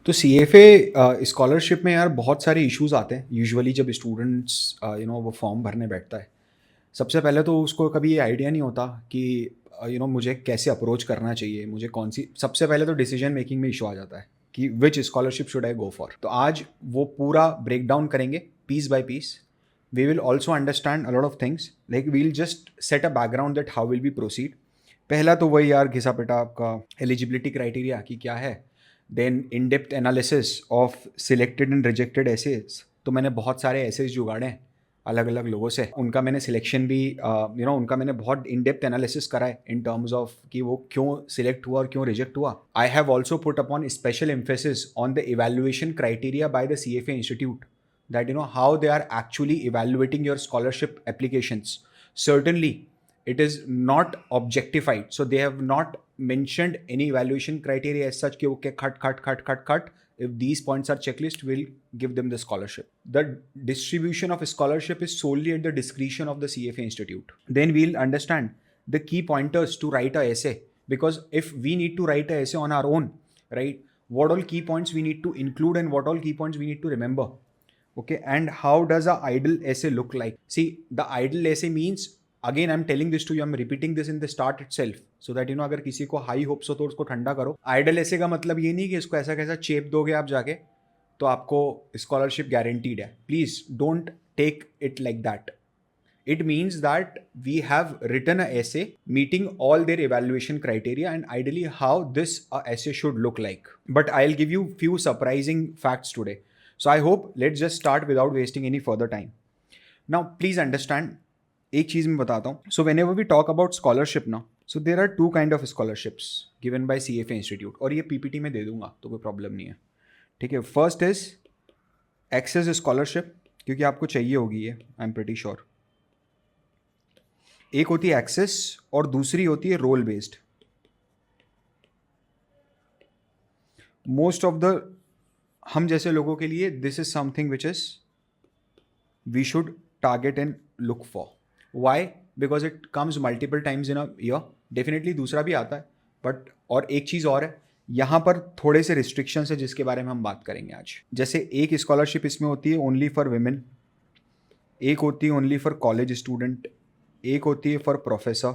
तो CFA scholarship में यार बहुत सारे इश्यूज आते हैं यूजुअली जब स्टूडेंट्स वो फॉर्म भरने बैठता है। सबसे पहले तो उसको कभी ये आइडिया नहीं होता कि मुझे कैसे अप्रोच करना चाहिए, मुझे कौन सी सबसे पहले तो डिसीजन मेकिंग में इशू आ जाता है कि which scholarship should I go for. तो आज वो पूरा ब्रेक डाउन करेंगे piece by piece. We will also understand a lot of things, like we will just set a background that how will be proceed. पहला तो वही यार घिसा पिटा आपका एलिजिबिलिटी क्राइटेरिया कि क्या है, then in depth analysis of selected and rejected essays. तो मैंने बहुत सारे एसेज जुगाड़े हैं अलग अलग लोगों से, उनका मैंने सिलेक्शन भी उनका मैंने बहुत इन डेप्थ एनालिसिस करा है इन टर्म्स ऑफ कि वो क्यों सिलेक्ट हुआ और क्यों रिजेक्ट हुआ। I have also put upon special emphasis on the evaluation criteria by the CFA institute, that how they are actually evaluating your scholarship applications. Certainly it is not objectified, so they have not mentioned any evaluation criteria as such कि okay cut if these points are checklist we'll give them the scholarship. The distribution of scholarship is solely at the discretion of the CFA institute. Then we'll understand the key pointers to write a essay, because if we need to write a essay on our own, right, what all key points we need to include and what all key points we need to remember. Okay, and how does a ideal essay look like? See, the ideal essay means, again I'm telling this to you, I'm repeating this in the start itself so that अगर किसी को high hopes हो तो उसको ठंडा करो। Idol ऐसे का मतलब ये नहीं कि इसको ऐसा कैसा चेप दोगे आप जाके तो आपको स्कॉलरशिप गारंटीड है। Please don't take it like that. It means that we have written an essay meeting all their evaluation criteria and ideally how this essay should look like. But I'll give you few surprising facts today. So I hope let's just start without wasting any further time. Now please understand, एक चीज़ मैं बताता हूँ. So whenever we talk about scholarship now, so there are two kind of scholarships given by CFA Institute, और ये PPT में दे दूंगा तो कोई प्रॉब्लम नहीं है, ठीक है. फर्स्ट इज एक्सेस स्कॉलरशिप, क्योंकि आपको चाहिए होगी ये, आई एम प्रीटी श्योर. एक होती है एक्सेस और दूसरी होती है role based. Most of the हम जैसे लोगों के लिए this is something which is we should target and look for. Why? Because it comes multiple times in a year. Definitely दूसरा भी आता है, बट और एक चीज़ और है, यहाँ पर थोड़े से रिस्ट्रिक्शंस है जिसके बारे में हम बात करेंगे आज. जैसे एक स्कॉलरशिप इसमें होती है ओनली फॉर विमेन, एक होती है ओनली फॉर कॉलेज स्टूडेंट, एक होती है फॉर प्रोफेसर,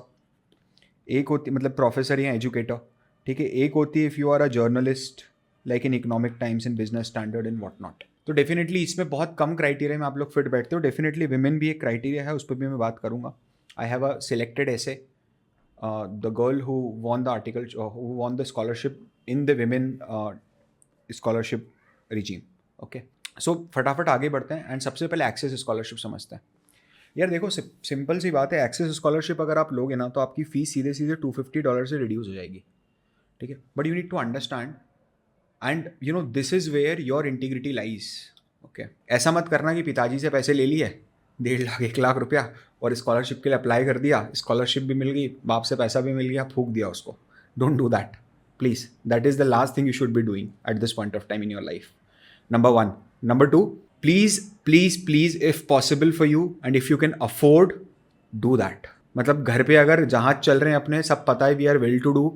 एक होती मतलब प्रोफेसर या एजुकेटर, ठीक है. एक होती है if you are a journalist like in Economic Times in Business Standard and what not. तो डेफिनेटली इसमें बहुत कम क्राइटेरिया में आप लोग फिट बैठते हो. डेफिनेटली विमेन भी एक क्राइटेरिया है, उस पर भी मैं बात करूँगा. I have a selected essay, the girl who won the article who won the scholarship in the women scholarship regime. Okay, so फटाफट आगे बढ़ते हैं एंड सबसे पहले एक्सेस स्कॉलरशिप समझते हैं. यार देखो, सिंपल सी बात है, एक्सेस स्कॉलरशिप अगर आप लोगे ना तो आपकी फ़ीस सीधे सीधे $250 से रिड्यूस हो जाएगी, ठीक है. But you need to understand and this is where your integrity lies. Okay, ऐसा मत करना कि पिताजी से पैसे ले लिए 1.5 लाख 1 लाख रुपया और स्कॉलरशिप के लिए अप्लाई कर दिया, स्कॉलरशिप भी मिल गई, बाप से पैसा भी मिल गया, फूक दिया उसको. Don't do that please. That is the last thing you should be doing at this point of time in your life. Number 1. Number 2, please if possible for you and if you can afford, do that. मतलब घर पे अगर जहाज चल रहे हैं अपने, सब पता है, we are well to do,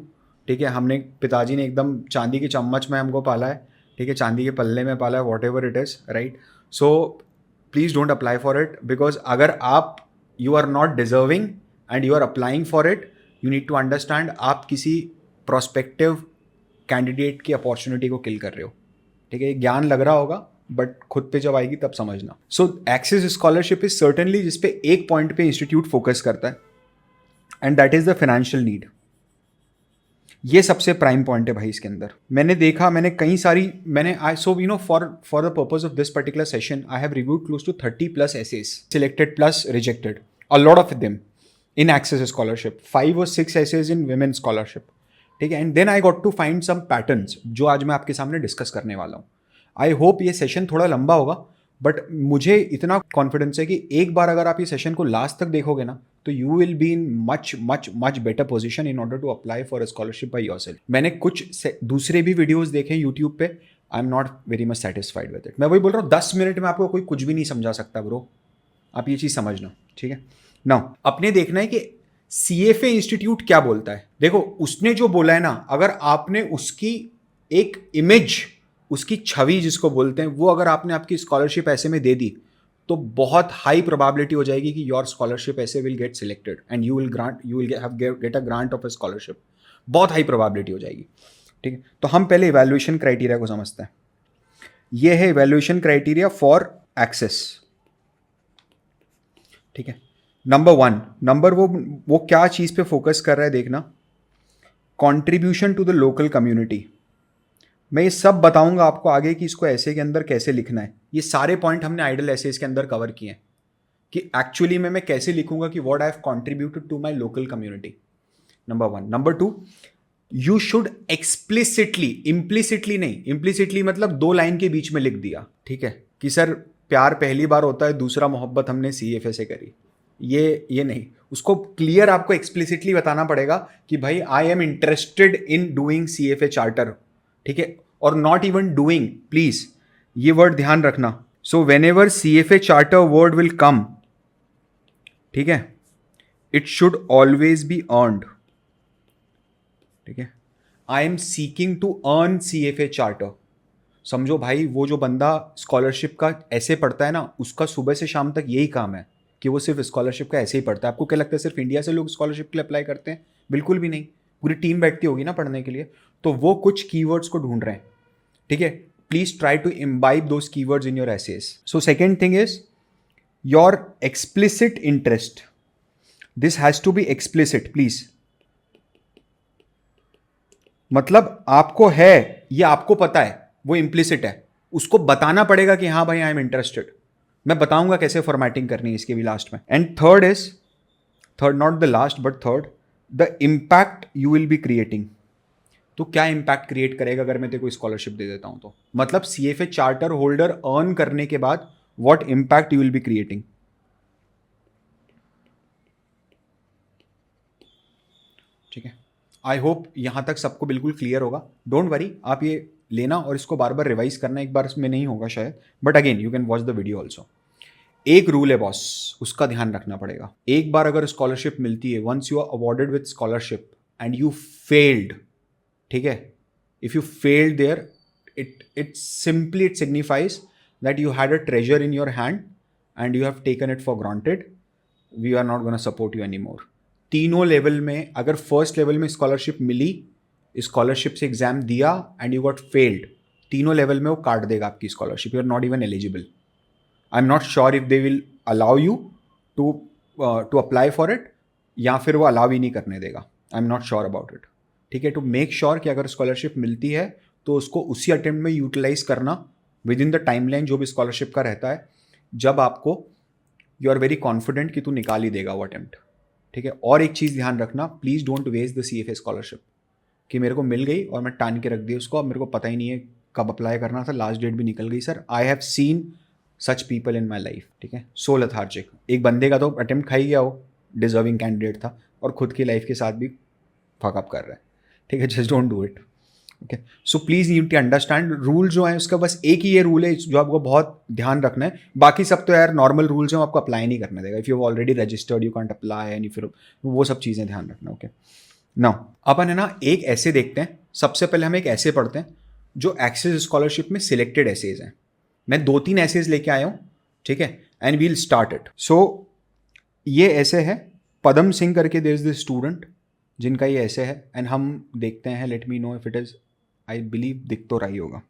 ठीक है. हमने पिताजी ने एकदम चांदी की चम्मच में हमको पाला है, ठीक है, चांदी के पल्ले में पाला है, whatever it is, right. So please don't apply for it, because अगर आप you are not deserving and you are applying for it, you need to understand आप किसी प्रोस्पेक्टिव कैंडिडेट की अपॉर्चुनिटी को किल कर रहे हो, ठीक है. ज्ञान लग रहा होगा बट खुद पे जब आएगी तब समझना. सो एक्सेस स्कॉलरशिप इज सर्टेनली जिसपे एक पॉइंट पे इंस्टीट्यूट फोकस करता है and that is the financial need. ये सबसे प्राइम पॉइंट है भाई इसके अंदर. मैंने देखा, मैंने कई सारी I for the purpose of this particular session I have reviewed close to 30+ essays, selected plus rejected, a lot of them in access scholarship, 5 or 6 essays in women scholarship, ठीक है. And then I got to find some patterns जो आज मैं आपके सामने discuss करने वाला हूँ. आई होप ये सेशन थोड़ा लंबा होगा, बट मुझे इतना कॉन्फिडेंस है कि एक बार अगर आप ये सेशन को लास्ट तक देखोगे ना तो you will be in much better position in order to apply for a scholarship by yourself. मैंने कुछ दूसरे भी वीडियोस देखे यूट्यूब पे, I am not very much satisfied with it. मैं वही बोल रहा हूँ, 10 मिनट में आपको कोई कुछ भी नहीं समझा सकता ब्रो, आप ये चीज़ समझना, ठीक है. नाउ अपने देखना है कि CFA इंस्टीट्यूट क्या बोलता है. देखो, उसने जो बोला है ना, अगर आपने उसकी एक इमेज उसकी छवि जिसको बोलते हैं, वो अगर आपने आपकी स्कॉलरशिप ऐसे में दे दी तो बहुत हाई प्रोबेबिलिटी हो जाएगी कि योर स्कॉलरशिप ऐसे will get selected and you will have get a grant of a scholarship. बहुत हाई प्रोबेबिलिटी हो जाएगी। ठीक है, तो हम पहले इवैल्यूएशन क्राइटेरिया को समझते हैं। ये है इवैल्यूएशन क्राइटेरिया फॉर एक्सेस। ठीक है, नंबर 1, नंबर वो क्या चीज़ पे फोकस कर रहा है देखना, contribution to the local community. मैं ये सब बताऊंगा आपको आगे कि इसको ऐसे के अंदर कैसे लिखना है। ये सारे पॉइंट हमने आइडल एसेज के अंदर कवर किए हैं कि एक्चुअली में मैं कैसे लिखूंगा कि what I have contributed to my local community. Number 1। Number 2, you should explicitly, implicitly नहीं, इम्प्लिसिटली मतलब 2 लाइन के बीच में लिख दिया, ठीक है, कि सर प्यार पहली बार होता है, दूसरा मोहब्बत हमने CFA से करी। ये नहीं, उसको क्लियर आपको एक्सप्लिसिटली बताना पड़ेगा कि भाई I am interested in doing CFA charter. ठीक है, और नॉट इवन डूइंग, प्लीज ये वर्ड ध्यान रखना। So whenever CFA charter word will come, ठीक है, it should always be earned. ठीक है, I am seeking to earn CFA charter. समझो भाई, वो जो बंदा स्कॉलरशिप का ऐसे पढ़ता है ना, उसका सुबह से शाम तक यही काम है कि वो सिर्फ स्कॉलरशिप का ऐसे ही पढ़ता है। आपको क्या लगता है सिर्फ इंडिया से लोग स्कॉलरशिप के लिए अप्लाई करते हैं? बिल्कुल भी नहीं, पूरी टीम बैठती होगी ना पढ़ने के लिए। तो वो कुछ कीवर्ड्स को ढूंढ रहे हैं। ठीक है, please try to imbibe those keywords in your essays. So second thing is your explicit interest. This has to be explicit please. मतलब आपको है, ये आपको पता है, वो इम्प्लिसिट है, उसको बताना पड़ेगा कि हाँ भाई आई एम इंटरेस्टेड। मैं बताऊंगा कैसे फॉर्मेटिंग करनी है इसके भी लास्ट में। And third not the last but third, the impact you will be creating. तो क्या इम्पैक्ट क्रिएट करेगा अगर मैं तेरे को स्कॉलरशिप दे देता हूं तो? मतलब CFA चार्टर होल्डर अर्न करने के बाद what impact you will be creating. ठीक है, आई होप यहां तक सबको बिल्कुल क्लियर होगा। डोंट वरी, आप ये लेना और इसको बार बार रिवाइज करना, एक बार में नहीं होगा शायद, but again you can watch the video also. एक रूल है बॉस, उसका ध्यान रखना पड़ेगा। एक बार अगर स्कॉलरशिप मिलती है, once you are awarded with scholarship and you failed, ठीक है, if you failed there, it simply it signifies that you had a treasure in your hand and you have taken it for granted, we are not gonna support you any more. तीनों level में, अगर first level में scholarship मिली, scholarship से exam दिया and you got failed, तीनों level में वो काट देगा आपकी scholarship. You are not even eligible. I am not sure if they will allow you to apply for it, या फिर वो अलाउ ही नहीं करने देगा। I am not sure about it. ठीक है, टू मेक श्योर कि अगर स्कॉलरशिप मिलती है तो उसको उसी अटेम्प्ट में यूटिलाइज करना विद इन द टाइमलाइन जो भी स्कॉलरशिप का रहता है, जब आपको यू आर वेरी कॉन्फिडेंट कि तू निकाल ही देगा वो अटेम्प्ट। ठीक है, और एक चीज़ ध्यान रखना, please don't waste the CFA scholarship कि मेरे को मिल गई और मैं टान के रख दी उसको, अब मेरे को पता ही नहीं है कब अप्लाई करना था, लास्ट डेट भी निकल गई। Sir, I have seen such people in my life. ठीक है, सो लेथार्जिक। एक बंदे का तो अटेम्प्ट खा ही गया, वो डिजर्विंग कैंडिडेट था और खुद की लाइफ के साथ भी फकअप कर रहा है। ठीक है, just don't do it. Okay, so please you to understand rule जो है उसका, बस एक ही ये रूल है जो आपको बहुत ध्यान रखना है। बाकी सब तो यार नॉर्मल रूल्स हैं, आपको अप्लाई नहीं करने देगा। If you already registered you can't apply, and फिर वो सब चीज़ें ध्यान रखना। ओके, नाउ अपन है ना एक ऐसे देखते हैं। सबसे पहले हम एक ऐसे पढ़ते हैं जो एक्सेस स्कॉलरशिप में सिलेक्टेड एसेज हैं। मैं 2-3 एसेज लेके आया हूँ, ठीक है, एंड वील स्टार्ट इट। सो ये ऐसे है, पदम सिंह करके देयर इज द स्टूडेंट जिनका ये ऐसे है, एंड हम देखते हैं, let me know if it is, I believe दिख तो रही होगा।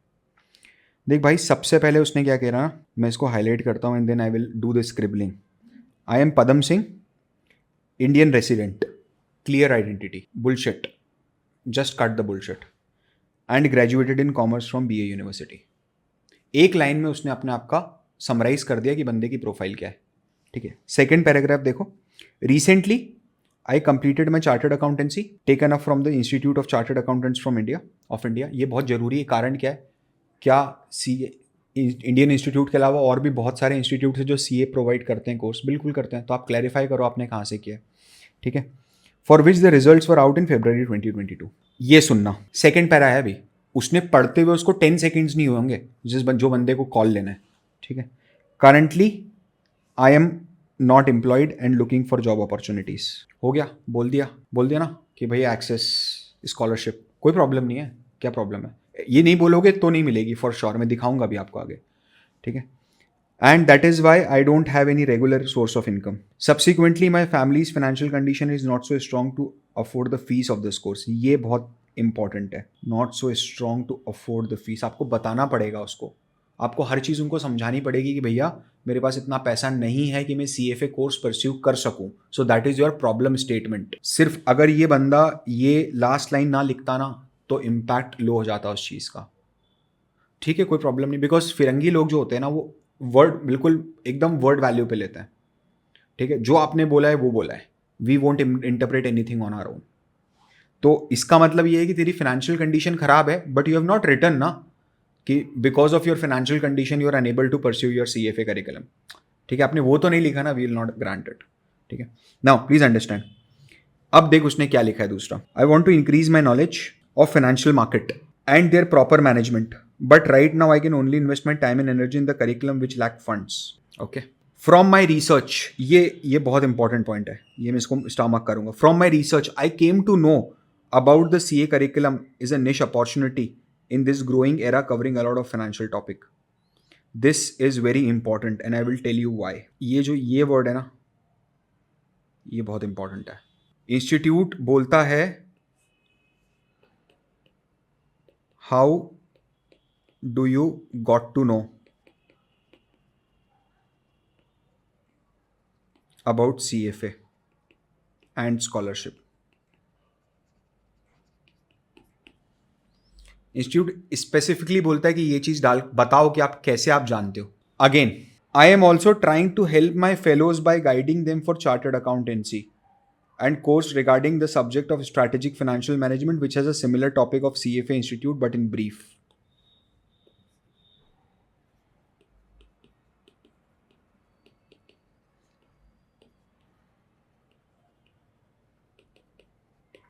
देख भाई, सबसे पहले उसने क्या कह रहा, मैं इसको हाईलाइट करता हूँ and then I will do the scribbling. I am Padam Singh, Indian resident, clear identity, bullshit, just cut the bullshit, and graduated in commerce from BA university. एक लाइन में उसने अपने आप का समराइज कर दिया कि बंदे की प्रोफाइल क्या है। ठीक है, सेकेंड पैराग्राफ देखो, recently I completed my chartered accountancy taken up from the institute of chartered accountants from India. ये बहुत जरूरी है। कारण क्या है? क्या इंडियन इंस्टीट्यूट के अलावा और भी बहुत सारे इंस्टीट्यूट हैं जो CA प्रोवाइड करते हैं कोर्स? बिल्कुल करते हैं। तो आप क्लैरिफाई करो आपने कहाँ से किया। ठीक है, for which the results were out in February 2022। ये सुनना, सेकेंड पैरा है अभी, उसने पढ़ते हुए उसको 10 सेकेंड्स नहीं हुए होंगे जो बंदे को कॉल लेना है। ठीक है, currently I am not employed and looking for job opportunities. हो गया, बोल दिया ना कि भैया एक्सेस स्कॉलरशिप कोई प्रॉब्लम नहीं है। क्या प्रॉब्लम है? ये नहीं बोलोगे तो नहीं मिलेगी फॉर श्योर, मैं दिखाऊंगा भी आपको आगे, ठीक है. And that is why I don't have any regular source of income. Subsequently, my family's financial condition is not so strong to afford the fees of this course. ये बहुत important है. Not so strong to afford the fees. आपको बताना पड़ेगा उसको. आपको हर चीज़ उनको समझानी पड़ेगी कि भैया मेरे पास इतना पैसा नहीं है कि मैं CFA कोर्स परस्यू कर सकूं. So that is your problem statement. सिर्फ अगर ये बंदा ये लास्ट लाइन ना लिखता ना तो इम्पैक्ट लो हो जाता उस चीज़ का. ठीक है, कोई प्रॉब्लम नहीं. बिकॉज फिरंगी लोग जो होते हैं ना वो वर्ड बिल्कुल एकदम वर्ड वैल्यू पे लेते हैं. ठीक है, जो आपने बोला है वो बोला है. We won't interpret anything on our own. तो इसका मतलब ये है कि तेरी फाइनेंशियल कंडीशन खराब है but you have not written ना कि because of your financial condition you are unable to pursue your CFA curriculum. ठीक है, आपने वो तो नहीं लिखा ना, we will not grant it. ठीक है, नाउ प्लीज अंडरस्टैंड. अब देख उसने क्या लिखा है दूसरा. I want to increase my knowledge of financial market and their proper management. But right now I can only invest my time and energy in the curriculum which lack funds. Okay. From my research, ये बहुत important point है. ये मैं इसको star mark करूँगा. From my research, I came to know about the CA curriculum is a niche opportunity in this growing era covering a lot of financial topic. This is very important and I will tell you why. ये word है ना, ये बहुत important है. Institute बोलता है how do you got to know about CFA and scholarship. Institute specifically बोलता है कि ये चीज बताओ कि आप कैसे आप जानते हो. Again I am also trying to help my fellows by guiding them for chartered accountancy and course regarding the subject of strategic financial management which has a similar topic of CFA Institute but in brief.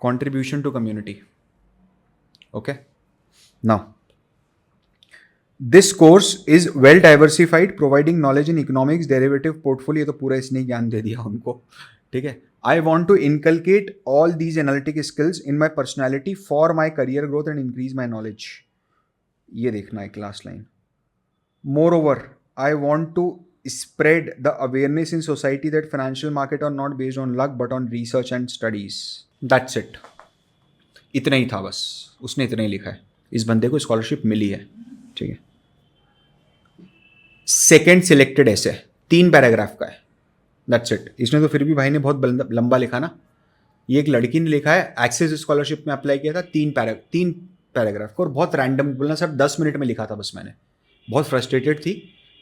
Contribution to community. Okay. Now, this course is well diversified, providing knowledge in economics, derivative, portfolio. तो पूरा इसने ज्ञान दे दिया उनको. ठीक है. I want to inculcate all these analytic skills in my personality for my career growth and increase my knowledge. ये देखना है class line. Moreover, I want to spread the awareness in society that financial market are not based on luck but on research and studies. That's it. इतना ही था बस. उसने इतना ही लिखा है. इस बंदे को स्कॉलरशिप मिली है. ठीक है. सेकेंड सिलेक्टेड ऐसे 3 पैराग्राफ का है. That's it. इसने तो फिर भी भाई ने बहुत लंबा लिखा ना. ये एक लड़की ने लिखा है, एक्सेस स्कॉलरशिप में अप्लाई किया था, 3 पैराग्राफ को, और बहुत रैंडम बोलना सर 10 मिनट में लिखा था बस मैंने. बहुत फ्रस्ट्रेटेड थी,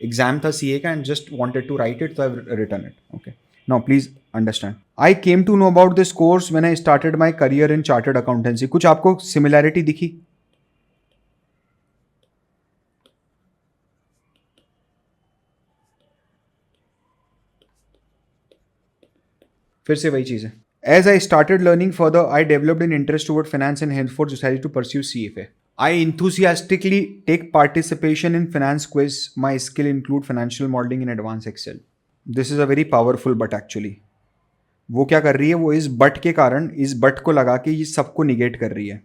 एग्जाम था CA का and just wanted to write it, तो I written it. Okay, now please understand. I came to know about this course when I started my career in chartered accountancy. कुछ आपको similarity दिखी? फिर से वही चीज़ है. As I started learning further, I developed an interest toward finance and henceforth decided to pursue CFA. I enthusiastically take participation in finance quiz. My skill include financial modeling and advanced Excel. This is a very powerful but actually. वो क्या कर रही है, वो इस but के कारण इस बट को लगा के ये सबको निगेट कर रही है,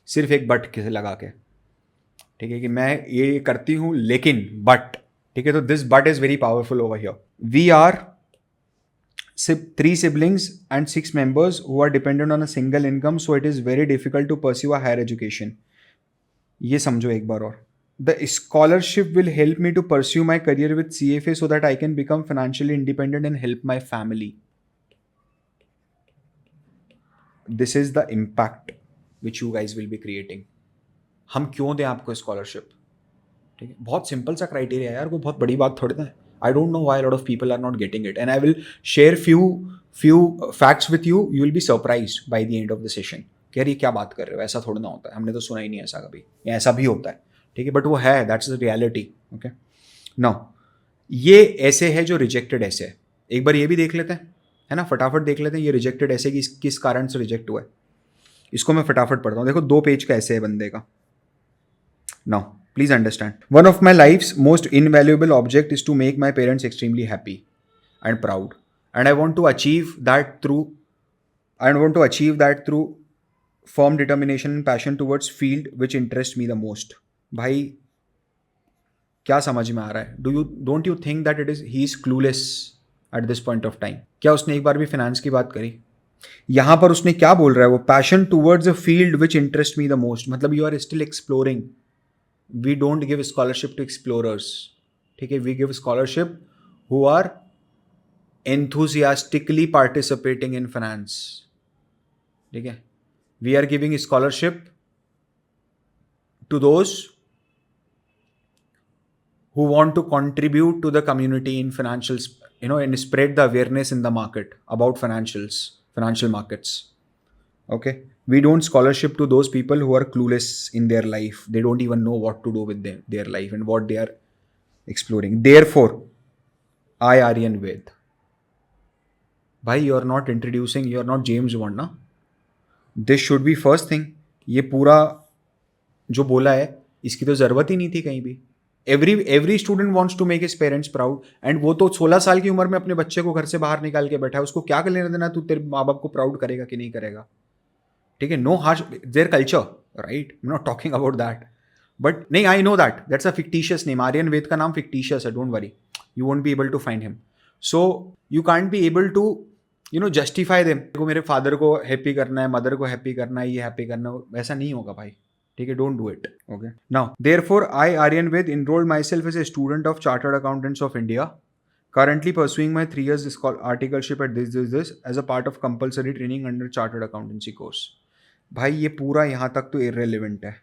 सिर्फ एक बट के लगा के. ठीक है, कि मैं ये करती हूँ लेकिन बट. ठीक है, तो this but is very powerful over here. We are 3 siblings and 6 members who are dependent on a single income, so it is very difficult to pursue a higher education. ये समझो एक बार और. The scholarship will help me to pursue my career with CFA so that I can become financially independent and help my family. This is the impact which you guys will be creating. हम क्यों दें आपको scholarship? ठीक है, बहुत simple सा criteria यार, कोई बहुत बड़ी बात थोड़ी ना है. I don't know why a lot of people are not getting it, and I will share few facts with you. You will be surprised by the end of the session. कि यार ये क्या बात कर रहे हो, ऐसा थोड़ा ना होता है, हमने तो सुना ही नहीं ऐसा कभी, या ऐसा भी होता है. ठीक है, बट वो है, that's the reality. Okay, now ये ऐसे है जो रिजेक्टेड ऐसे है. एक बार ये भी देख लेते हैं, है ना, फटाफट देख लेते हैं ये रिजेक्टेड ऐसे किस कारण से रिजेक्ट हुआ है. इसको मैं फटाफट पढ़ता हूँ. देखो 2 पेज का ऐसे है बंदे का. Now please understand. One of my life's most invaluable object is to make my parents extremely happy and proud. And I want to achieve that through firm determination and passion towards field which interest me the most. भाई क्या समझ में आ रहा है? Don't you think that it is he is clueless at this point of time? क्या उसने एक बार भी फाइनेंस की बात करी? यहां पर उसने क्या बोल रहा है वो, passion towards a field which interest me the most, मतलब you are still exploring. We don't give scholarship to explorers, ठीक है? We give scholarship who are enthusiastically participating in finance, ठीक है? We are giving scholarship to those who want to contribute to the community in financials, and spread the awareness in the market about financial markets. Okay, we don't scholarship to those people who are clueless in their life. They don't even know what to do with their life and what they are exploring. Therefore, I, Aryan Ved, भाई, you are not James Bond ना. This should be first thing. ये पूरा जो बोला है इसकी तो ज़रूरत ही नहीं थी कहीं भी. Every student wants to make his parents proud, and वो तो 16 साल की उम्र में अपने बच्चे को घर से बाहर निकाल के बैठा है. उसको क्या कर लेना देना तू तेरे माँ बाप को प्राउड करेगा कि नहीं करेगा, ठीक है? No harsh their culture, right? I am not talking about that, but नहीं, I know that that's a fictitious name. Aryan Ved का नाम फिक्टिशियस है, don't worry, you won't be able to find him. So you can't be able to justify them. को मेरे father को happy करना है, mother को हैप्पी करना है, ये हैप्पी करना है, वैसा नहीं होगा भाई, ठीक है? Don't do it. Okay, now therefore I, Aryan Ved, enrolled myself as a student of Chartered Accountants of India, currently pursuing my 3 years articleship at this as a part of compulsory training under Chartered Accountancy course. भाई ये पूरा यहाँ तक तो irrelevant है.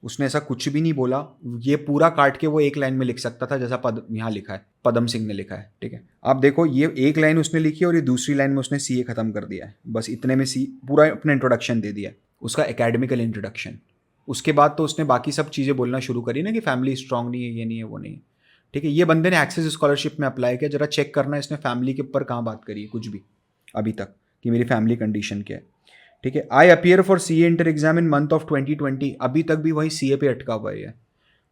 उसने ऐसा कुछ भी नहीं बोला. ये पूरा काट के वो एक लाइन में लिख सकता था, जैसा पद यहाँ लिखा है, पदम सिंह ने लिखा है, ठीक है? आप देखो, ये एक लाइन उसने लिखी है और ये दूसरी लाइन में उसने सीए खत्म कर दिया है. बस इतने में सी पूरा अपना इंट्रोडक्शन दे दिया है, उसका एकेडमिकल इंट्रोडक्शन. उसके बाद तो उसने बाकी सब चीज़ें बोलना शुरू करी ना कि फैमिली स्ट्रांग नहीं है, ये नहीं है, वो नहीं है, ठीक है? ये बंदे ने एक्सेस स्कॉलरशिप में अप्लाई किया. जरा चेक करना इसने फैमिली के ऊपर कहाँ बात करी है, कुछ भी अभी तक, कि मेरी फैमिली कंडीशन क्या है, ठीक है? आई appear for CA inter exam in month of 2020, अभी तक भी वही सीए पे अटका हुआ है,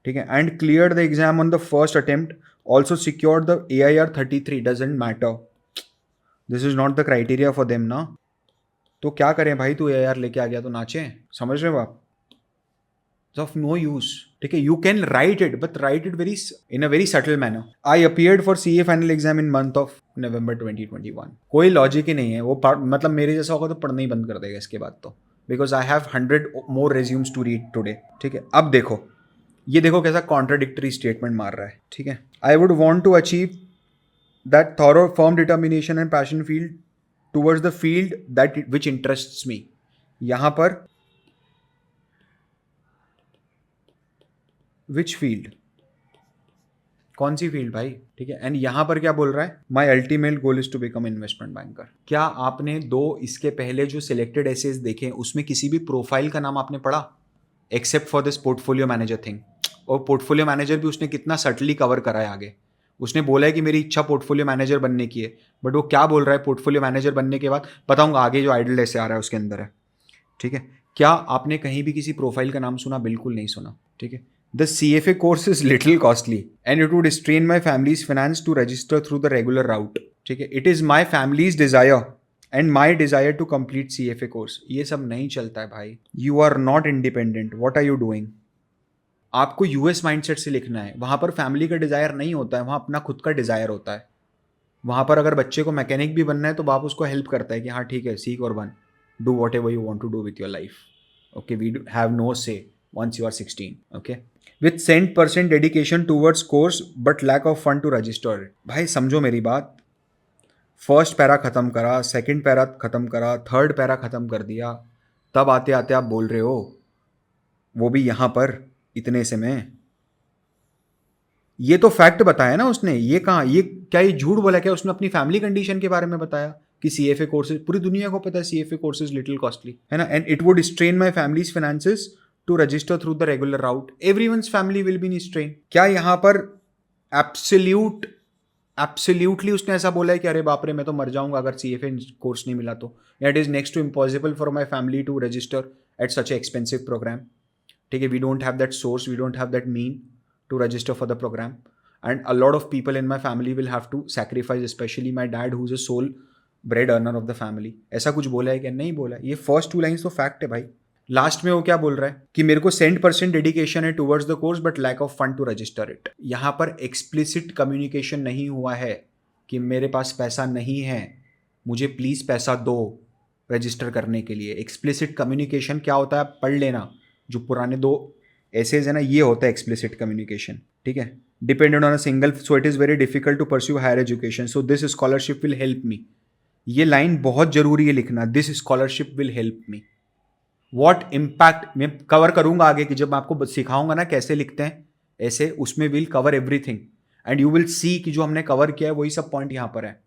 ठीक है? And clear the exam on the first attempt, also secure the AIR 33. Doesn't matter, this is not the criteria for them ना. तो क्या करें भाई, तू AIR लेके आ गया तो नाचे, समझ रहे हो आप? ऑफ नो यूज, ठीक है? You can right it, but right it in a very subtle manner. I appeared for CA final exam in month of November 2021. कोई लॉजिक ही नहीं है वो. मतलब मेरे जैसा होगा तो पढ़ना ही बंद कर देगा इसके बाद तो, because I have 100 more resumes to read today, ठीक है? अब देखो, ये देखो कैसा कॉन्ट्राडिक्टरी स्टेटमेंट मार रहा है, ठीक है? I would want to achieve that thorough firm determination and passion field towards the field that which interests me. यहाँ पर विच फील्ड, कौन सी फील्ड भाई, ठीक है? एंड यहां पर क्या बोल रहा है, my ultimate goal is to become investment banker. क्या आपने इसके पहले जो सिलेक्टेड एसेज देखे उसमें किसी भी प्रोफाइल का नाम आपने पढ़ा, except for this portfolio manager thing? और पोर्टफोलियो मैनेजर भी उसने कितना सटली कवर करा है आगे. उसने बोला है कि मेरी इच्छा पोर्टफोलियो मैनेजर बनने की है, बट वो क्या बोल रहा है पोर्टफोलियो मैनेजर बनने के बाद, बताऊंगा आगे जो आइडल ऐसे आ रहा है उसके अंदर है, ठीक है? क्या आपने कहीं भी किसी प्रोफाइल का नाम सुना? बिल्कुल नहीं सुना, ठीक है? The CFA course is little costly and it would strain my family's finance to register through the regular route. ठीक है? It is my family's desire and my desire to complete CFA course. ये सब नहीं चलता है भाई. You are not independent. What are you doing? आपको US mindset से लिखना है. वहाँ पर फैमिली का डिज़ायर नहीं होता है, वहाँ अपना खुद का डिज़ायर होता है. वहाँ पर अगर बच्चे को मैकेनिक भी बनना है तो बाप उसको हेल्प करता है कि हाँ ठीक है, सीख और बन, do whatever you want to do with your life. Okay, we have no say once you are 16. Okay, with 100% dedication towards course but lack of fund to register it. भाई समझो मेरी बात, फर्स्ट पैरा ख़त्म करा, second para ख़त्म करा, third para ख़त्म कर दिया, तब आते आते आप बोल रहे हो, वो भी यहाँ पर इतने से में. ये तो फैक्ट बताया ना उसने. ये कहाँ, ये क्या ये झूठ बोला क्या? उसने अपनी फैमिली कंडीशन के बारे में बताया कि CFA कोर्सेज, पूरी दुनिया को पता है CFA कोर्सेज लिटिल कॉस्टली है ना, and it would strain my families finances to register through the regular route. Everyone's family will be in strain. क्या यहाँ पर absolutely उसने ऐसा बोला है कि अरे बाप रे मैं तो मर जाऊंगा अगर CFA कोर्स नहीं मिला तो, it is next to impossible for my family to register at such an expensive program. ठीक है, we don't have that source, we don't have that mean to register for the program, and a lot of people in my family will have to sacrifice, especially my dad who's a sole bread earner of the family, ऐसा कुछ बोला है क्या? नहीं बोला। ये first 2 lines तो fact है भाई। लास्ट में वो क्या बोल रहा है कि मेरे को 100% डेडिकेशन है towards the course but lack of fund to register it. यहाँ पर एक्सप्लिसिट कम्युनिकेशन नहीं हुआ है कि मेरे पास पैसा नहीं है, मुझे प्लीज़ पैसा दो रजिस्टर करने के लिए। एक्सप्लिसिट कम्युनिकेशन क्या होता है आप पढ़ लेना, जो पुराने 2 एसेज है ना, ये होता है एक्सप्लिसिट कम्युनिकेशन, ठीक है। Dependent on a single, so it is very difficult to pursue higher education, so this scholarship will help me. ये लाइन बहुत जरूरी है लिखना, this scholarship will help me. What impact मैं कवर करूंगा आगे कि जब मैं आपको सिखाऊंगा ना कैसे लिखते हैं ऐसे, उसमें will cover everything and you will see कि जो हमने कवर किया है वही सब पॉइंट यहाँ पर है,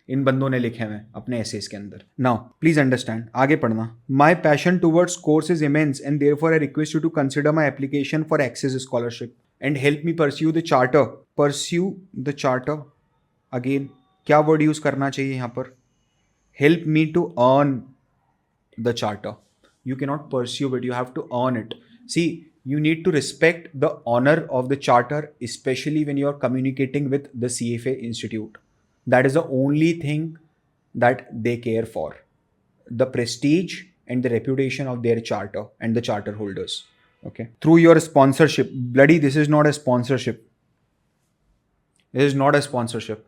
इन बंदों ने लिखे हुए अपने एसेस के अंदर। नाउ प्लीज अंडरस्टैंड, आगे पढ़ना। My passion towards course is immense and therefore I request you to consider my application for access scholarship and help me pursue the charter. Pursue the charter, again क्या word use करना चाहिए यहाँ पर? Help me to earn the charter. You cannot pursue it, you have to earn it. See, you need to respect the honor of the charter, especially when you are communicating with the CFA institute. That is the only thing that they care for, the prestige and the reputation of their charter and the charter holders. Okay, through your sponsorship. Bloody, this is not a sponsorship. This is not a sponsorship.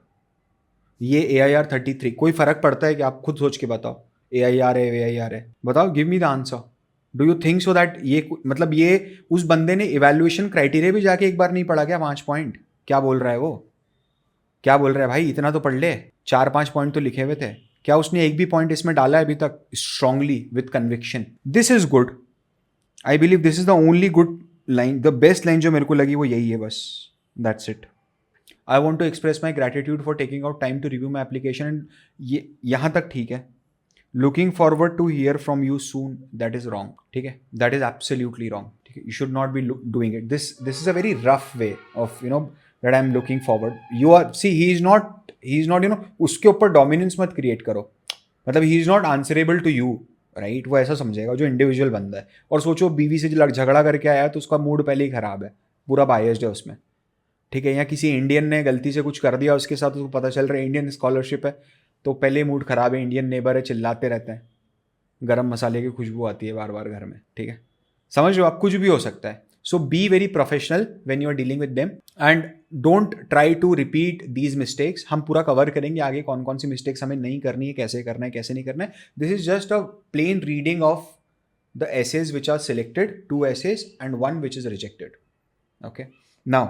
ये AIR 33 कोई फर्क पड़ता है कि आप खुद सोच के बताओ, AIR है AIR है, बताओ, give me the answer. Do you think so that ये मतलब ये उस बंदे ने इवैल्यूएशन क्राइटेरिया भी जाके एक बार नहीं पढ़ा क्या? 5 पॉइंट क्या बोल रहा है वो, क्या बोल रहा है भाई? इतना तो पढ़ ले, 4-5 पॉइंट तो लिखे हुए थे, क्या उसने एक भी पॉइंट इसमें डाला है अभी तक strongly with conviction? This is good, I believe this is the only good line, the best line जो मेरे को लगी वो यही है बस, that's it. I want to express my gratitude for taking out time to review my application and ये यहाँ तक ठीक है। Looking forward to hear from you soon, that is wrong, ठीक है, दैट इज एब्सोल्युटली रॉन्ग, ठीक है। You should not be doing it, this is a very rough way of you know that I am looking forward. You are see he is not you know, उसके ऊपर dominance मत create करो, मतलब he is not answerable to you, right? वो ऐसा समझेगा जो individual बंदा है। और सोचो बीवी से झगड़ा करके आया तो उसका मूड पहले ही खराब है, पूरा बायस्ड है उसमें, ठीक है। या किसी इंडियन ने गलती से कुछ कर दिया उसके साथ, उसको पता चल रहा है इंडियन स्कॉलरशिप है तो पहले मूड खराब है, इंडियन नेबर है, चिल्लाते रहते हैं, गरम मसाले की खुशबू आती है बार बार घर में, ठीक है। समझ लो, आप कुछ भी हो सकता है। So be very professional when you are dealing with them and don't try to repeat these mistakes. हम पूरा कवर करेंगे आगे कौन कौन सी मिस्टेक्स हमें नहीं करनी है, कैसे करना है, कैसे नहीं करना है। This is just a plain reading of the essays which are selected, 2 essays and 1 which is rejected. Okay, now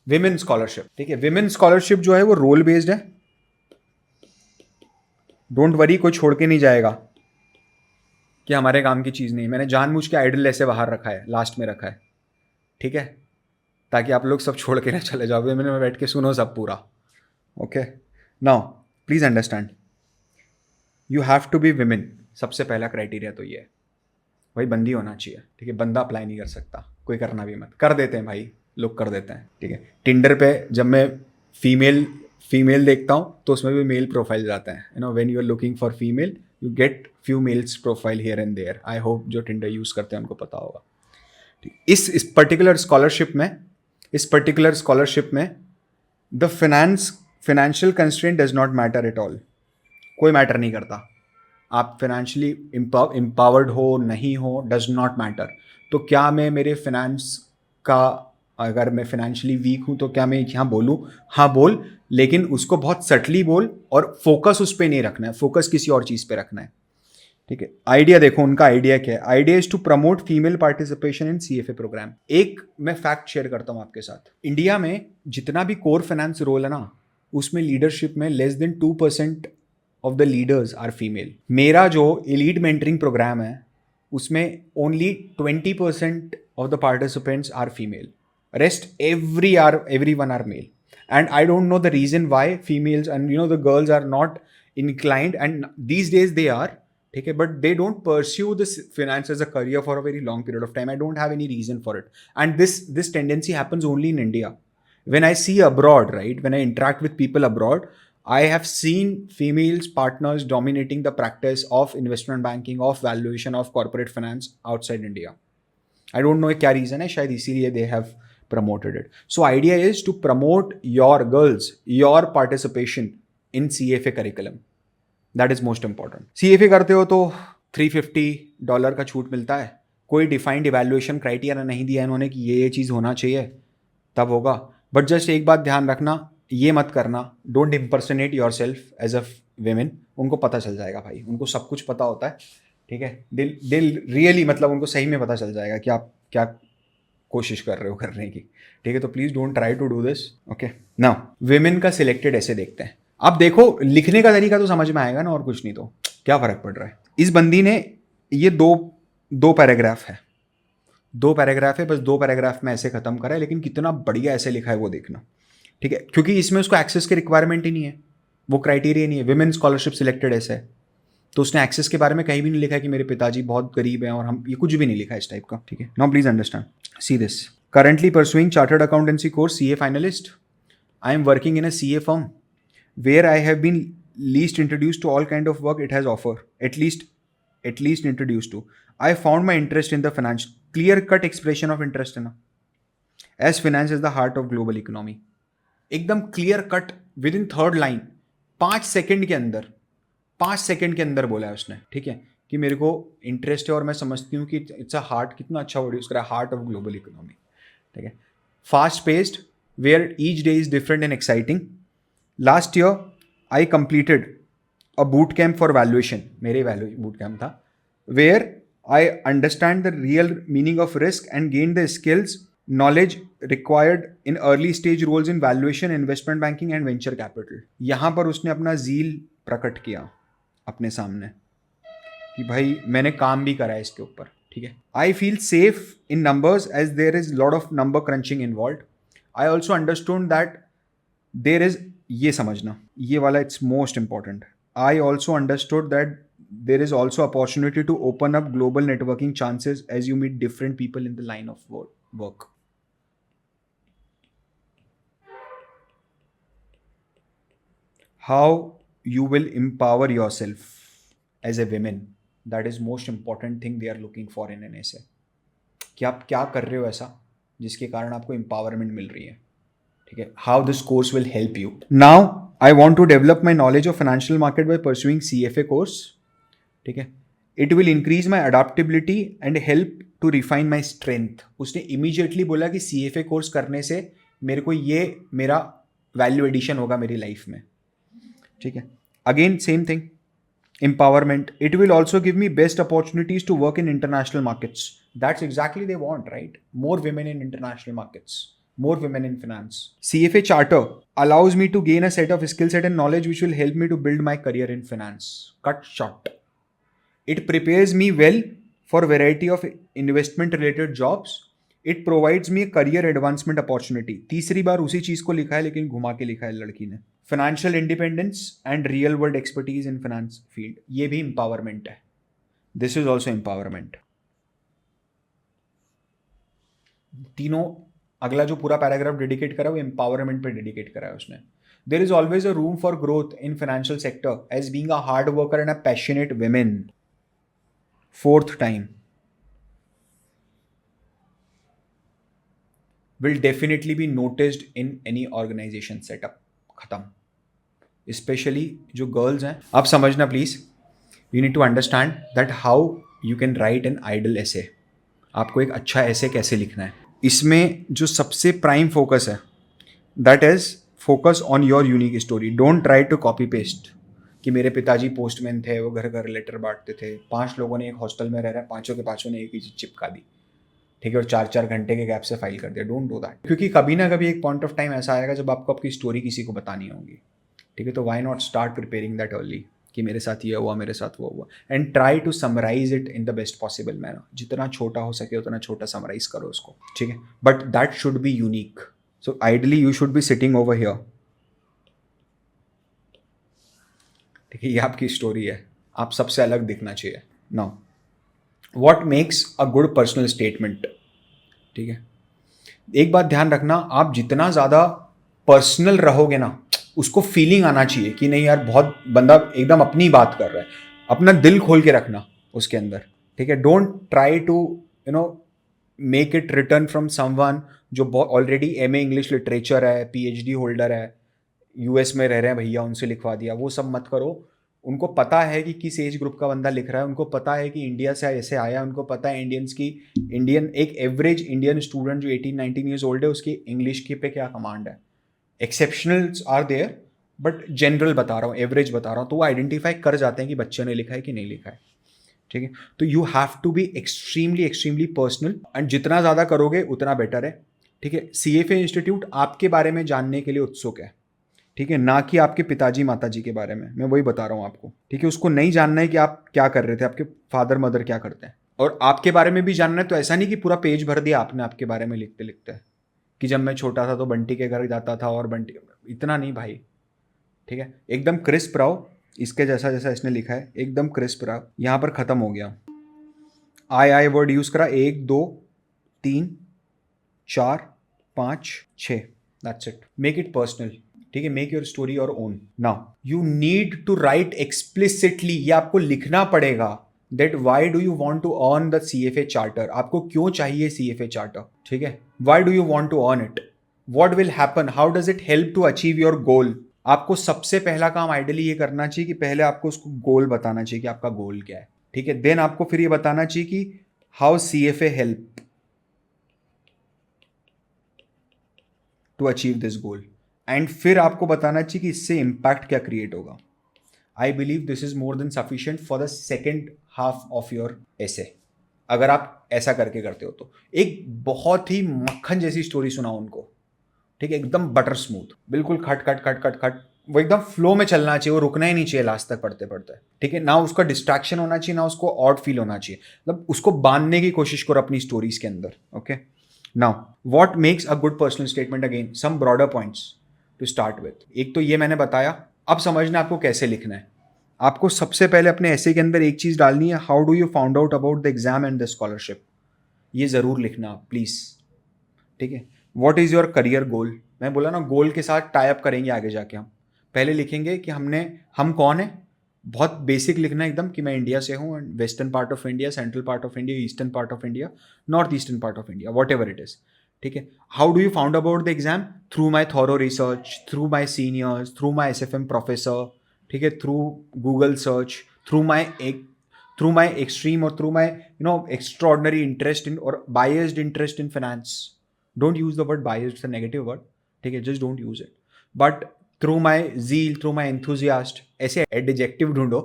women scholarship, ठीक है। विमेन स्कॉलरशिप जो है वो रोल बेस्ड है, डोंट वरी, कोई छोड़ के नहीं जाएगा कि हमारे काम की चीज़ नहीं। मैंने जानबूझ के आइडल ऐसे बाहर रखा है, लास्ट में रखा है, ठीक है, ताकि आप लोग सब छोड़ के ना चले जाओ, मैंने बैठ के सुनो सब पूरा। Okay, now please understand, you have to be women. सबसे पहला क्राइटेरिया तो ये है भाई, बंदी होना चाहिए, ठीक है। बंदा अप्लाई नहीं कर सकता, कोई करना भी मत, कर देते हैं भाई लोग, कर देते हैं, ठीक है। टिंडर पे जब मैं फीमेल देखता हूँ तो उसमें भी मेल प्रोफाइल आते हैं, you know, when you are looking for female you get few males profile here and there. I hope जो टिंडर यूज़ करते हैं उनको पता होगा। इस पर्टिकुलर स्कॉलरशिप में the financial constraint does not matter at all. कोई मैटर नहीं करता, आप फाइनेंशियली एम्पावर्ड हो नहीं हो, डज नॉट मैटर। तो क्या मैं मेरे फाइनेंस का, अगर मैं फाइनेंशियली वीक हूँ तो क्या मैं यहाँ बोलूँ? हाँ बोल, लेकिन उसको बहुत सटली बोल और फोकस उस पर नहीं रखना है, फोकस किसी और चीज़ पे रखना है, ठीक है। आइडिया देखो, उनका आइडिया क्या है? Idea is to promote female participation in CFA program. एक मैं फैक्ट शेयर करता हूँ आपके साथ, इंडिया में जितना भी कोर फाइनेंस रोल है ना, उसमें लीडरशिप में less than 2% of the leaders are female. मेरा जो एलीट मेंटरिंग प्रोग्राम है उसमें only 20% of the participants are female, rest everyone are male, and I don't know the reason why females and the girls are not inclined, and these days they are, okay, but they don't pursue this finance as a career for a very long period of time. I don't have any reason for it, and this tendency happens only in India. When I see abroad, right, when I interact with people abroad, I have seen females partners dominating the practice of investment banking, of valuation, of corporate finance outside India. I don't know क्या reason है, शायद इसीलिए they have promoted it. So idea is to promote your girls, your participation in CFA curriculum. That is most important. CFA करते हो तो $350 का छूट मिलता है, कोई डिफाइंड इवैल्यूएशन क्राइटेरिया नहीं दिया इन्होंने कि ये चीज़ होना चाहिए तब होगा। बट जस्ट एक बात ध्यान रखना, ये मत करना, don't impersonate yourself as a women. उनको पता चल जाएगा भाई, उनको सब कुछ पता होता है, ठीक है। दिल दिल रियली मतलब उनको सही में पता चल जाएगा कि आप क्या कोशिश कर रहे हो करने की, ठीक है। तो please don't try to do this, okay. Now women का सिलेक्टेड ऐसे देखते हैं। आप देखो लिखने का तरीका तो समझ में आएगा ना, और कुछ नहीं तो क्या फर्क पड़ रहा है। इस बंदी ने ये दो पैराग्राफ है, बस 2 पैराग्राफ में ऐसे खत्म करा है, लेकिन कितना बढ़िया ऐसे लिखा है वो देखना, ठीक है। क्योंकि इसमें उसको एक्सेस की रिक्वायरमेंट ही नहीं है, वो क्राइटेरिया नहीं है। विमेन स्कॉलरशिप सिलेक्टेड ऐसे है, तो उसने एक्सेस के बारे में कहीं भी नहीं लिखा है कि मेरे पिताजी बहुत गरीब हैं और हम, ये कुछ भी नहीं लिखा है इस टाइप का, ठीक है। Now please understand, see this. Currently pursuing chartered accountancy course, CA finalist. I am working in a CA firm where I have been least introduced to all kind of work it has offer. At least introduced to. I found my interest in the finance. Clear cut expression of interest in. As finance is the heart of global economy. एकदम clear cut with in third line, 5 second के अंदर, 5 second के अंदर बोला है उसने, ठीक है, कि मेरे को इंटरेस्ट है और मैं समझती हूँ कि इट्स अ हार्ट, कितना अच्छा वर्ड यूज करा, हार्ट ऑफ ग्लोबल इकोनॉमी, ठीक है। Fast paced, where each day is different and exciting. Last year, I completed a boot camp for valuation. मेरे boot camp था, where I understand the real meaning of risk and gained the skills, knowledge required in early stage roles in valuation, investment banking and venture capital. यहाँ पर उसने अपना zeal प्रकट किया अपने सामने कि भाई मैंने काम भी करा है इसके ऊपर, ठीक है। I feel safe in numbers as there is lot of number crunching involved. I also understood that there is, ये समझना, ये वाला it's most important. I also understood that there is also opportunity to open up global networking chances as you meet different people in the line of work. How you will empower yourself as a woman, that is most important thing they are looking for in an essay. कि आप क्या कर रहे हो ऐसा जिसके कारण आपको empowerment मिल रही है, ठीक है। How this course will help you. Now I want to develop my knowledge of financial market by pursuing CFA course, ठीक है। It will increase my adaptability and help to refine my strength. उसने immediately बोला कि CFA course करने से मेरे को ये मेरा वैल्यू एडिशन होगा मेरी लाइफ में, ठीक है। Again same thing, empowerment. It will also give me best opportunities to work in international markets. That's exactly they want, right? More women in international markets, more women in finance. CFA charter allows me to gain a set of skill set and knowledge which will help me to build my career in finance. Cut short. It prepares me well for variety of investment related jobs. It provides me a career advancement opportunity. तीसरी बार उसी चीज को लिखा है लेकिन घुमा के लिखा है लड़की ने। Financial independence and real world expertise in finance field, ये भी empowerment है. This is also empowerment. तीनों, अगला जो पूरा पैराग्राफ डेडिकेट करा है वो एम्पावरमेंट पे डेडिकेट करा है उसने। There is always a room for growth in financial sector as being a hard worker and a passionate women. 4th time, will definitely be noticed in any organization setup. खत्म। Specially जो girls हैं, आप समझना please, you need to understand that how you can write an ideal ऐसे। आपको एक अच्छा ऐसे कैसे लिखना है, इसमें जो सबसे प्राइम फोकस है that is focus on your unique story. Don't try to copy paste कि मेरे पिताजी पोस्टमैन थे, वो घर घर लेटर बांटते थे, 5 लोगों ने एक हॉस्टल में रह रहा है, पांचों के पांचों ने एक ही चीज चिपका दी, ठीक है, और 4-4 घंटे के गैप से फाइल कर दिया। डोंट डू दैट, क्योंकि कभी ना कभी एक पॉइंट ऑफ टाइम ऐसा आएगा जब आपको आपकी स्टोरी किसी को बतानी होगी, ठीक है। तो why not start preparing that early कि मेरे साथ ये हुआ, मेरे साथ वो हुआ, and try to summarize it in the best possible manner. जितना छोटा हो सके उतना छोटा समराइज करो उसको, ठीक है, but that should be unique. So ideally you should be sitting over here, ठीक है, ये आपकी स्टोरी है, आप सबसे अलग दिखना चाहिए। Now what makes a good personal statement, ठीक है। एक बात ध्यान रखना, आप जितना ज़्यादा पर्सनल रहोगे ना, उसको फीलिंग आना चाहिए कि नहीं यार बहुत बंदा एकदम अपनी बात कर रहा है, अपना दिल खोल के रखना उसके अंदर, ठीक है। Don't try to make it return from someone जो ऑलरेडी MA इंग्लिश लिटरेचर है, PhD होल्डर है, US में रह रहे हैं भैया, उनसे लिखवा दिया, वो सब मत करो। उनको पता है कि किस एज ग्रुप का बंदा लिख रहा है, उनको पता है कि इंडिया से ऐसे आया, उनको पता है इंडियंस की, एक एवरेज इंडियन स्टूडेंट जो 18-19 ईयर्स ओल्ड है उसकी इंग्लिश की पे क्या कमांड है। Exceptionals are there, but general बता रहा हूँ, एवरेज बता रहा हूँ, तो वो आइडेंटिफाई कर जाते हैं कि बच्चे ने लिखा है कि नहीं लिखा है। ठीक है, तो you have to be extremely extremely personal, and जितना ज़्यादा करोगे उतना बेटर है। ठीक है, CFA इंस्टीट्यूट आपके बारे में जानने के लिए उत्सुक है, ठीक है, ना कि आपके पिताजी माताजी के बारे में, मैं वही बता रहा हूँ आपको। ठीक है, उसको नहीं जानना है कि आप क्या कर रहे थे, आपके फादर मदर क्या करते हैं, और आपके बारे में भी जानना है। तो ऐसा नहीं कि पूरा पेज भर दिया आपने आपके बारे में लिखते लिखते कि जब मैं छोटा था तो बंटी के घर जाता था और बंटी, इतना नहीं भाई। ठीक है, एकदम क्रिस्प रहो, इसके जैसा जैसा इसने लिखा है एकदम क्रिस्प रहो। यहाँ पर खत्म हो गया, आई वर्ड यूज करा, 1 2 3 4 5 6, that's it. Make it personal. ठीक है, make your story your own. Now you need to write explicitly, ये आपको लिखना पड़ेगा, that why do you want to earn the CFA charter, आपको क्यों चाहिए CFA चार्टर। ठीक है, why do you want to earn it, what will happen, how does it help to achieve your goal. आपको सबसे पहला काम आइडियली ये करना चाहिए कि पहले आपको उसको गोल बताना चाहिए कि आपका गोल क्या है। ठीक है, देन आपको फिर ये बताना चाहिए कि how CFA help to achieve this goal, and फिर आपको बताना चाहिए कि इससे इम्पैक्ट क्या क्रिएट होगा। आई believe this is more than sufficient for the second half of your एसे, अगर आप ऐसा करके करते हो तो। एक बहुत ही मक्खन जैसी स्टोरी सुनाओ उनको, ठीक है, एकदम बटर स्मूथ, बिल्कुल खट खट खट खट खट, वो एकदम फ्लो में चलना चाहिए, वो रुकना ही नहीं चाहिए लास्ट तक पढ़ते पढ़ते। ठीक है, ना उसका डिस्ट्रैक्शन होना चाहिए, ना उसको ऑड फील होना चाहिए, मतलब उसको बांधने की कोशिश करो अपनी स्टोरीज के अंदर। Okay, now what makes a good personal statement, again some broader points to start with. एक तो ये मैंने बताया, अब समझना आपको कैसे लिखना है। आपको सबसे पहले अपने ऐसे के अंदर एक चीज डालनी है, how do you found out about the exam and the scholarship, ये जरूर लिखना प्लीज। ठीक है, what is your career goal, मैं बोला ना गोल के साथ टाई अप करेंगे आगे जाके। हम पहले लिखेंगे कि हम कौन है, बहुत बेसिक लिखना है एकदम, कि मैं इंडिया से हूँ, western part of India, central part of India, eastern part of India, north eastern part of India, whatever it is. ठीक है, how do you found about the exam, through my thorough research, through my seniors, through my SFM professor, ठीक है, through Google search, through my extreme और through my extraordinary interest in और biased interest in finance. Don't use the word biased, it's a negative word, ठीक है, just don't use it. But through my zeal, through my enthusiast, ऐसे adjective ढूंढो,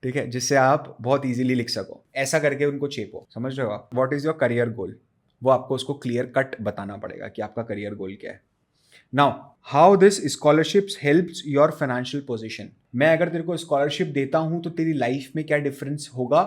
ठीक है, जिससे आप बहुत इजीली लिख सको। ऐसा करके उनको चेपो, समझ रहे हो आप। What is your career goal, वो आपको उसको क्लियर कट बताना पड़ेगा कि आपका करियर गोल क्या है। Now how this scholarships helps your financial position, मैं अगर तेरे को स्कॉलरशिप देता हूं तो तेरी लाइफ में क्या डिफरेंस होगा,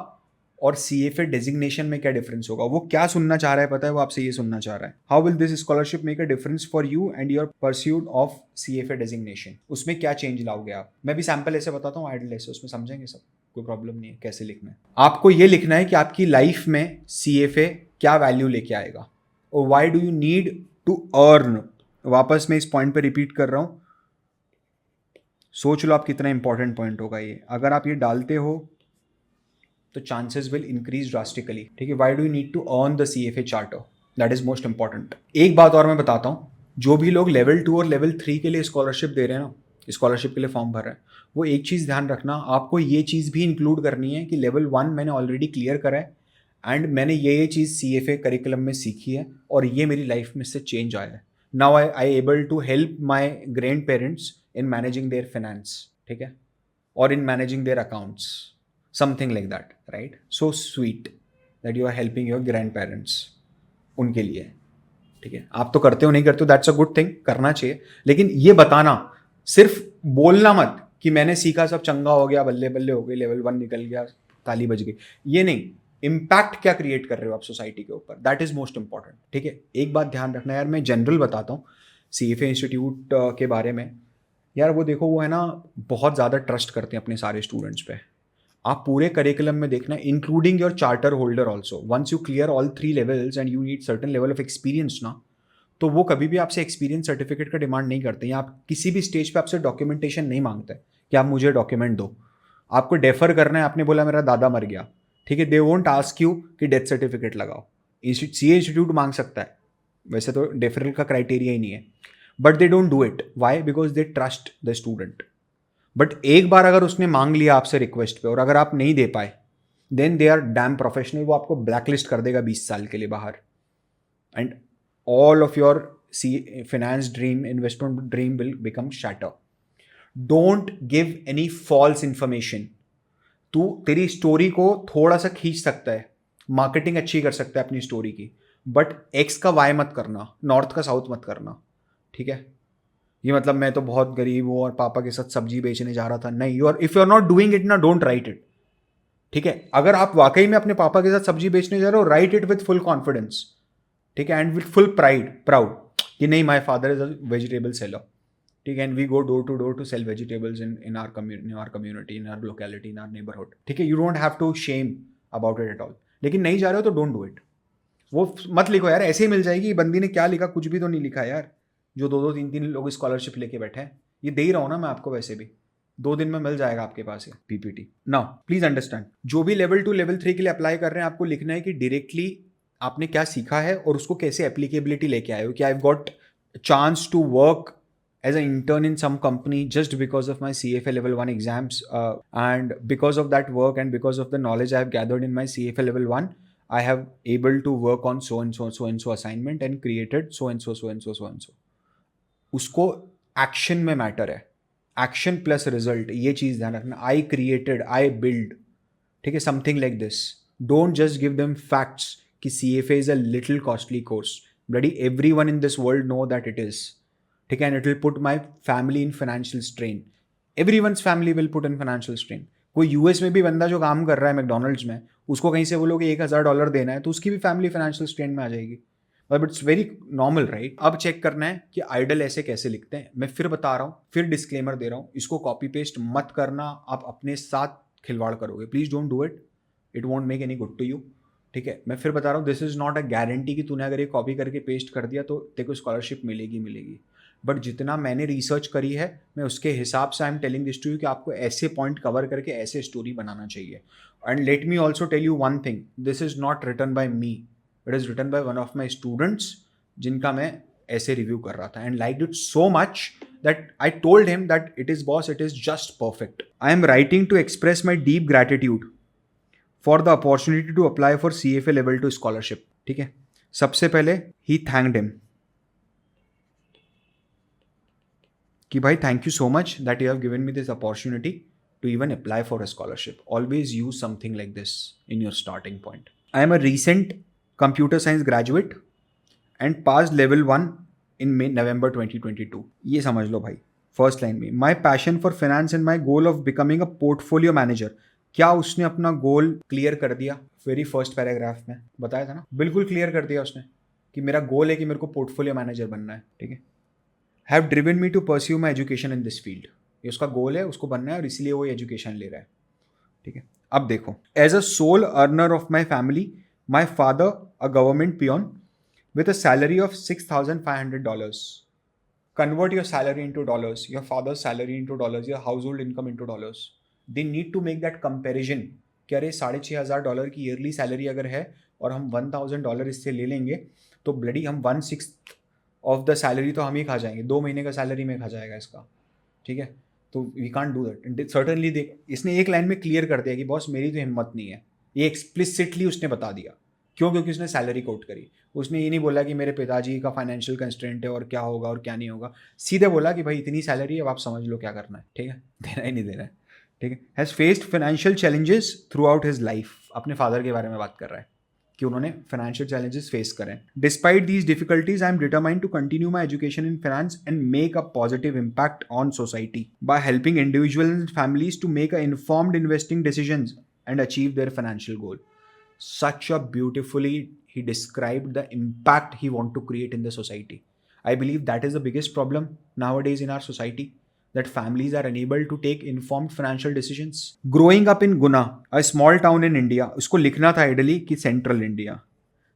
और CFA डेजिग्नेशन में क्या डिफरेंस होगा। वो क्या सुनना चाह रहा है पता है, वो आपसे ये सुनना चाह रहा है, how will this scholarship make a difference for you and your pursuit of CFA designation, उसमें क्या चेंज लाओगे आप। मैं भी सैम्पल ऐसे बताता हूँ आइडियल ऐसे, उसमें समझेंगे सब, कोई प्रॉब्लम नहीं है। कैसे लिखना है, आपको ये लिखना है कि आपकी लाइफ में CFA क्या वैल्यू लेके आएगा, और why do you need to earn. वापस मैं इस पॉइंट पे रिपीट कर रहा हूँ, सोच लो आप कितना इंपॉर्टेंट पॉइंट होगा ये। अगर आप ये डालते हो तो चांसेस विल इंक्रीज ड्रास्टिकली। ठीक है, why do you need to earn the CFA charter, that is most important. एक बात और मैं बताता हूँ, जो भी लोग लेवल 2 और लेवल 3 के लिए स्कॉलरशिप दे रहे हैं ना, स्कॉलरशिप के लिए फॉर्म भर रहे हैं, वो एक चीज़ ध्यान रखना, आपको ये चीज़ भी इंक्लूड करनी है कि लेवल 1 मैंने ऑलरेडी क्लियर करा है, एंड मैंने ये चीज़ CFA करिकुलम में सीखी है, और ये मेरी लाइफ में से चेंज आया है। Now I able to help my grandparents in managing their finance, ठीक है, or in managing their accounts, something like that, right? So sweet that you are helping your grandparents, उनके लिए। ठीक है, आप तो करते हो नहीं करते हो, दैट्स अ गुड थिंग, करना चाहिए, लेकिन ये बताना, सिर्फ बोलना मत कि मैंने सीखा सब चंगा हो गया, बल्ले बल्ले हो गई, लेवल 1 निकल गया, ताली बज गई, ये नहीं। इम्पैक्ट क्या क्रिएट कर रहे हो आप सोसाइटी के ऊपर, दैट इज मोस्ट इंपॉर्टेंट। ठीक है, एक बात ध्यान रखना यार, मैं जनरल बताता हूँ CFA इंस्टीट्यूट के बारे में। यार वो देखो, वो है ना, बहुत ज़्यादा ट्रस्ट करते हैं अपने सारे स्टूडेंट्स पे। आप पूरे करिकुलम में देखना, including your charter holder also, once you clear all 3 levels and you need certain level of experience ना, तो वो कभी भी आपसे एक्सपीरियंस सर्टिफिकेट का डिमांड नहीं करते, या आप किसी भी स्टेज पे आपसे डॉक्यूमेंटेशन नहीं मांगते कि आप मुझे डॉक्यूमेंट दो। आपको डेफर करना है, आपने बोला मेरा दादा मर गया, ठीक है, दे वोंट आस्क यू कि डेथ सर्टिफिकेट लगाओ। CA इंस्टीट्यूट मांग सकता है, वैसे तो डेफरल का क्राइटेरिया ही नहीं है, but they don't do it, why, because they trust the student. But एक बार अगर उसने मांग लिया आपसे रिक्वेस्ट पे और अगर आप नहीं दे पाए, then they are damn professional, वो आपको ब्लैकलिस्ट कर देगा 20 साल के लिए बाहर, and all of your finance dream, investment dream will become shatter. Don't give any false information. तू तेरी स्टोरी को थोड़ा सा खींच सकता है, मार्केटिंग अच्छी कर सकता है अपनी स्टोरी की, बट एक्स का वाई मत करना, नॉर्थ का साउथ मत करना, ठीक है? ये मतलब मैं तो बहुत गरीब हूँ और पापा के साथ सब्जी बेचने जा रहा था, नहीं, you are, if you are not doing it ना, डोंट राइट इट, ठीक है? अगर आप वाकई में अपने पापा के साथ सब्जी बेचने जा रहे हो, write it with full confidence, ठीक है, एंड विथ फुल प्राउड कि नहीं, my father is a vegetable seller, ठीक है, and we go door to sell vegetables in our community, in our locality, in our neighbourhood, ठीक है? You don't have to shame about it at all, लेकिन नहीं जा रहे हो तो डोंट डू इट। वो मत लिखो यार, ऐसे ही मिल जाएगी, बंदी ने क्या लिखा, कुछ भी तो नहीं लिखा यार, जो 2-2 3-3 लोग स्कॉलरशिप लेके बैठे हैं, ये दे ही रहा हूँ ना मैं आपको, वैसे भी 2 दिन में मिल जाएगा आपके पास ये पीपीटी। नाउ प्लीज अंडरस्टैंड, जो भी लेवल 2 लेवल 3 के लिए अप्लाई कर रहे हैं, आपको लिखना है कि डायरेक्टली आपने क्या सीखा है और उसको कैसे एप्लीकेबिलिटी लेके आए हो, कि I have got chance to work as an intern in some company just because of my CFA level 1 exams, and because of that work and because of the knowledge I have gathered in my CFA level 1, I have able to work on so and so assignment and created so and so. उसको action में matter है, action plus result, ये चीज़ ध्यान रखना, I created, I build, ठीक है, something like this. Don't just give them facts कि CFA is a little costly course, bloody everyone in this world know that it is, ठीक है, and it will put my family in financial strain, every once family will put in financial strain. कोई US में भी बंदा जो काम कर रहा है मैकडोनल्ड्स में, उसको कहीं से बोलोगे $1000 देना है, तो उसकी भी फैमिली फाइनेंशियल स्ट्रेन में आ जाएगी, but it's very normal, right? अब चेक करना है कि आइडल ऐसे कैसे लिखते हैं। मैं फिर बता रहा हूँ, फिर डिस्क्लेमर दे रहा हूँ, इसको कॉपी पेस्ट मत करना, आप अपने साथ खिलवाड़ करोगे, please don't do it, it won't make any good to you, ठीक है? मैं फिर बता रहा हूँ, this is not a guarantee कि तूने अगर ये कॉपी करके पेस्ट कर दिया तो तेरे को स्कॉलरशिप मिलेगी, बट जितना मैंने रिसर्च करी है, मैं उसके हिसाब से I am telling this to you कि आपको ऐसे पॉइंट कवर करके ऐसे स्टोरी बनाना चाहिए। And let me also tell you one thing, this is not written by me, it is written by one of my students, जिनका मैं ऐसे रिव्यू कर रहा था, and like it so much that I told him that it is boss, it is just perfect. I am writing to express my deep gratitude for the opportunity to apply for CFA level 2 scholarship. ठीक है, सबसे पहले he thanked him कि भाई thank you so much that you have given me this opportunity to even apply for a scholarship. Always use something like this in your starting point. I am a recent computer science graduate and passed level 1 in November 2022. ये समझ लो भाई, first line में, my passion for finance and my goal of becoming a portfolio manager. क्या उसने अपना goal clear कर दिया? Very first paragraph में बताया था ना, बिल्कुल क्लियर कर दिया उसने कि मेरा गोल है कि मेरे को पोर्टफोलियो मैनेजर बनना है, ठीक है? Have driven me to pursue my education in this field, ये उसका गोल है, उसको बनना है और इसलिए वो एजुकेशन ले रहा है, ठीक है? अब देखो, as a sole earner of my family, my father a government peon with a salary of $6,500. Convert your salary into dollars, your father's salary into dollars, your household income into dollars. They need to make that comparison कि अरे $6,500 की yearly salary अगर है और हम $1,000 इससे ले लेंगे तो ब्लडी हम 1/6 ऑफ द सैलरी तो हम ही खा जाएंगे, 2 महीने का सैलरी में खा जाएगा इसका, ठीक है? तो we can't do that. Certainly देख, इसने एक लाइन में क्लियर कर दिया कि बॉस मेरी तो हिम्मत नहीं है, ये एक्सप्लिसिटली उसने बता दिया। क्यों? क्योंकि उसने सैलरी कोट करी, उसने ये नहीं बोला कि मेरे पिताजी का फाइनेंशियल कंस्ट्रेंट है और क्या होगा और क्या नहीं होगा, सीधे बोला कि भाई इतनी सैलरी है, अब आप समझ लो क्या करना है, ठीक है? देना ही नहीं देना है, ठीक है? Has faced financial challenges throughout his life, अपने फादर के बारे में बात कर रहा है कि उन्होंने फाइनेंशियल चैलेंजेस फेस करें। Despite these difficulties I am determined to continue my education in finance and make a positive impact on society by helping individuals and families to make a informed investing decisions and achieve their financial goal. Such a beautifully he described the impact he want to create in the society. I believe that is the biggest problem nowadays in our society, that families are unable to take informed financial decisions. Growing up in Guna, a small town in India, उसको लिखना था ideally कि central India.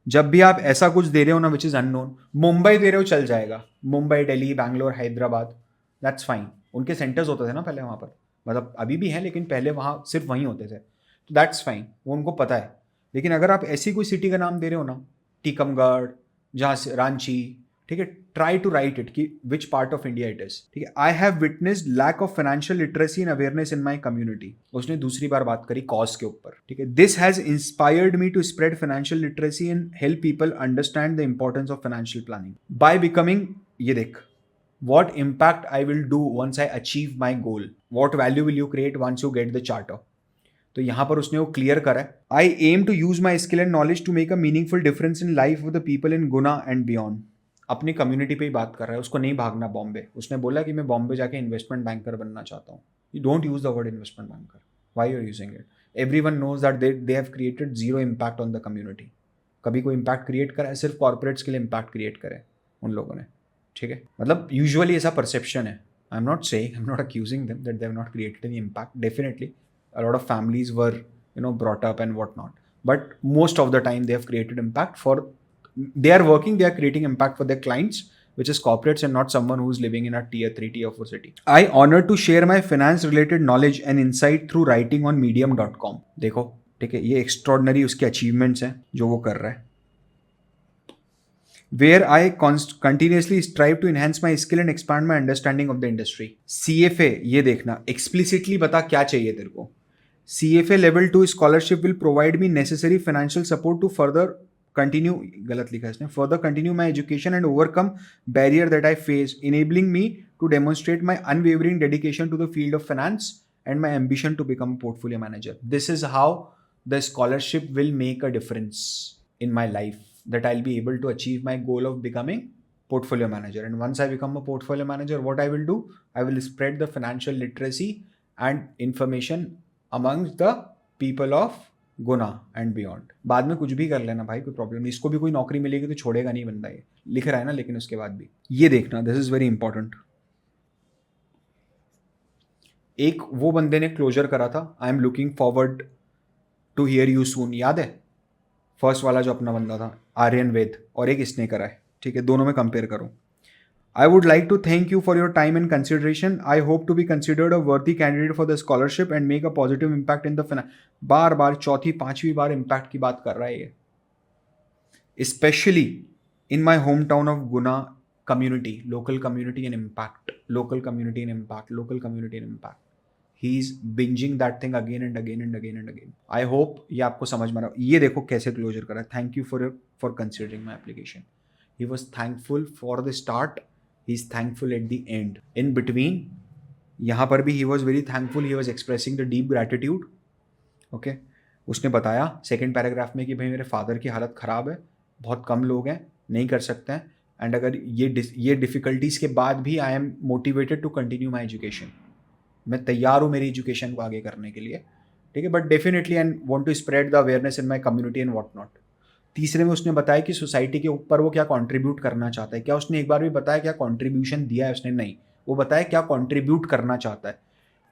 जब भी आप ऐसा कुछ दे रहे हो ना विच इज अननोन, मुंबई दे रहे हो चल जाएगा, मुंबई, दिल्ली, बैंगलोर, हैदराबाद, दैट्स फाइन, उनके सेंटर्स होते थे ना पहले वहाँ पर, मतलब अभी भी हैं लेकिन पहले वहाँ सिर्फ वहीं होते थे, तो दैट्स फाइन, वो उनको पता है। लेकिन अगर आप ऐसी कोई सिटी का नाम दे रहे हो ना, टीकमगढ़, जहाँ से रांची, ठीक है, ट्राई टू राइट इट कि which part of India it is, ठीक है. I have witnessed lack of financial literacy and awareness in my community. उसने दूसरी बार बात करी कॉज के ऊपर, ठीक है. This has inspired me to spread financial literacy and help people understand the importance of financial planning by becoming, ये देख, what impact I will do once I achieve my goal, what value will you create once you get the charter. तो यहाँ पर उसने वो clear करा है. I am to use my skill and knowledge to make a meaningful difference in life of the people in Guna and beyond. अपनी community पे ही बात कर रहा है, उसको नहीं भागना बॉम्बे. उसने बोला कि मैं बॉम्बे जाके इन्वेस्टमेंट बैंकर बनना चाहता हूँ. You don't use the word investment banker. Why you are using it? Everyone knows that they have created zero impact on the community. कभी कोई इम्पैक्ट क्रिएट करा है? सिर्फ कॉर्पोरेट्स के लिए इम्पैक्ट क्रिएट करे उन लोगों ने, ठीक है. मतलब यूजुअली ऐसा परसेप्शन है. I am not saying, I am not accusing them that they have not created any impact. Definitely a lot of families were, you know, brought up and whatnot, but most of the time they have created impact for, they are working, they are creating impact for their clients, which is corporates and not someone who is living in a tier 3 tier 4 city. I honor to share my finance related knowledge and insight through writing on medium.com. देखो, ठीक है, ये extraordinary उसके achievements हैं जो वो कर रहा है. Where I continuously strive to enhance my skill and expand my understanding of the industry. CFA, ये देखना, explicitly बता क्या चाहिए तेरे को. CFA level 2 scholarship will provide me necessary financial support to further continue, गलत लिखा है इसने, further continue my education and overcome barrier that I face, enabling me to demonstrate my unwavering dedication to the field of finance and my ambition to become a portfolio manager. This is how the scholarship will make a difference in my life, that I'll be able to achieve my goal of becoming portfolio manager. And once I become a portfolio manager, what I will do, I will spread the financial literacy and information amongst the people of Guna and beyond. बाद में कुछ भी कर लेना भाई, कोई problem नहीं. इसको भी कोई नौकरी मिलेगी तो छोड़ेगा नहीं बंदा, ये लिख रहा है ना. लेकिन उसके बाद भी ये देखना, दिस इज वेरी इंपॉर्टेंट. एक वो बंदे ने क्लोजर करा था, I am looking forward to hear you soon, याद है? फर्स्ट वाला जो अपना बंदा था, आर्यन वेद, और एक इसने करा है, ठीक है. दोनों में कंपेयर करो. I would like to thank you for your time and consideration. I hope to be considered a worthy candidate for the scholarship and make a positive impact in the बार बार चौथी पांचवी बार impact की बात कर रहा है ये. Especially in my hometown of Guna community, local community and impact, local community and impact, local community and impact. He is binging that thing again and again and again and again. I hope ये आपको समझ में आ रहा. ये देखो कैसे closure करा. Thank you for considering my application. He was thankful for the start. He is thankful at the end. In between, यहाँ पर भी he was very thankful. He was expressing the deep gratitude. Okay. उसने बताया second paragraph में कि भाई मेरे father की हालत ख़राब है, बहुत कम लोग हैं, नहीं कर सकते हैं, एंड अगर ये डिफ़िकल्टीज़ के बाद भी I am motivated to continue my education. मैं तैयार हूँ मेरी एजुकेशन को आगे करने के लिए, ठीक है. But definitely and want to spread the awareness in my community and what not. तीसरे में उसने बताया कि सोसाइटी के ऊपर वो क्या कंट्रीब्यूट करना चाहता है. क्या उसने एक बार भी बताया क्या कंट्रीब्यूशन दिया है उसने? नहीं. वो बताया क्या कंट्रीब्यूट करना चाहता है.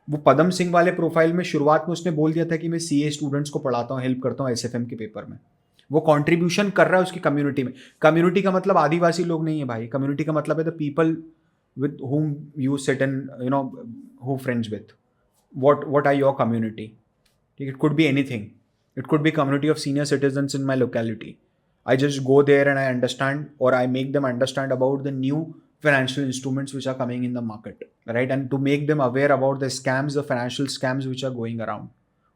वो पदम सिंह वाले प्रोफाइल में शुरुआत में उसने बोल दिया था कि मैं सीए स्टूडेंट्स को पढ़ाता हूँ, हेल्प करता हूँ एसएफएम के पेपर में. वो कंट्रीब्यूशन कर रहा है उसकी कम्युनिटी में. कम्युनिटी का मतलब आदिवासी लोग नहीं है भाई. कम्युनिटी का मतलब है the people with whom you sit and you know who friends with. What are your community? It could be anything. It could be community of senior citizens in my locality. I just go there and I understand, or I make them understand about the new financial instruments which are coming in the market, right? And to make them aware about the scams, the financial scams which are going around,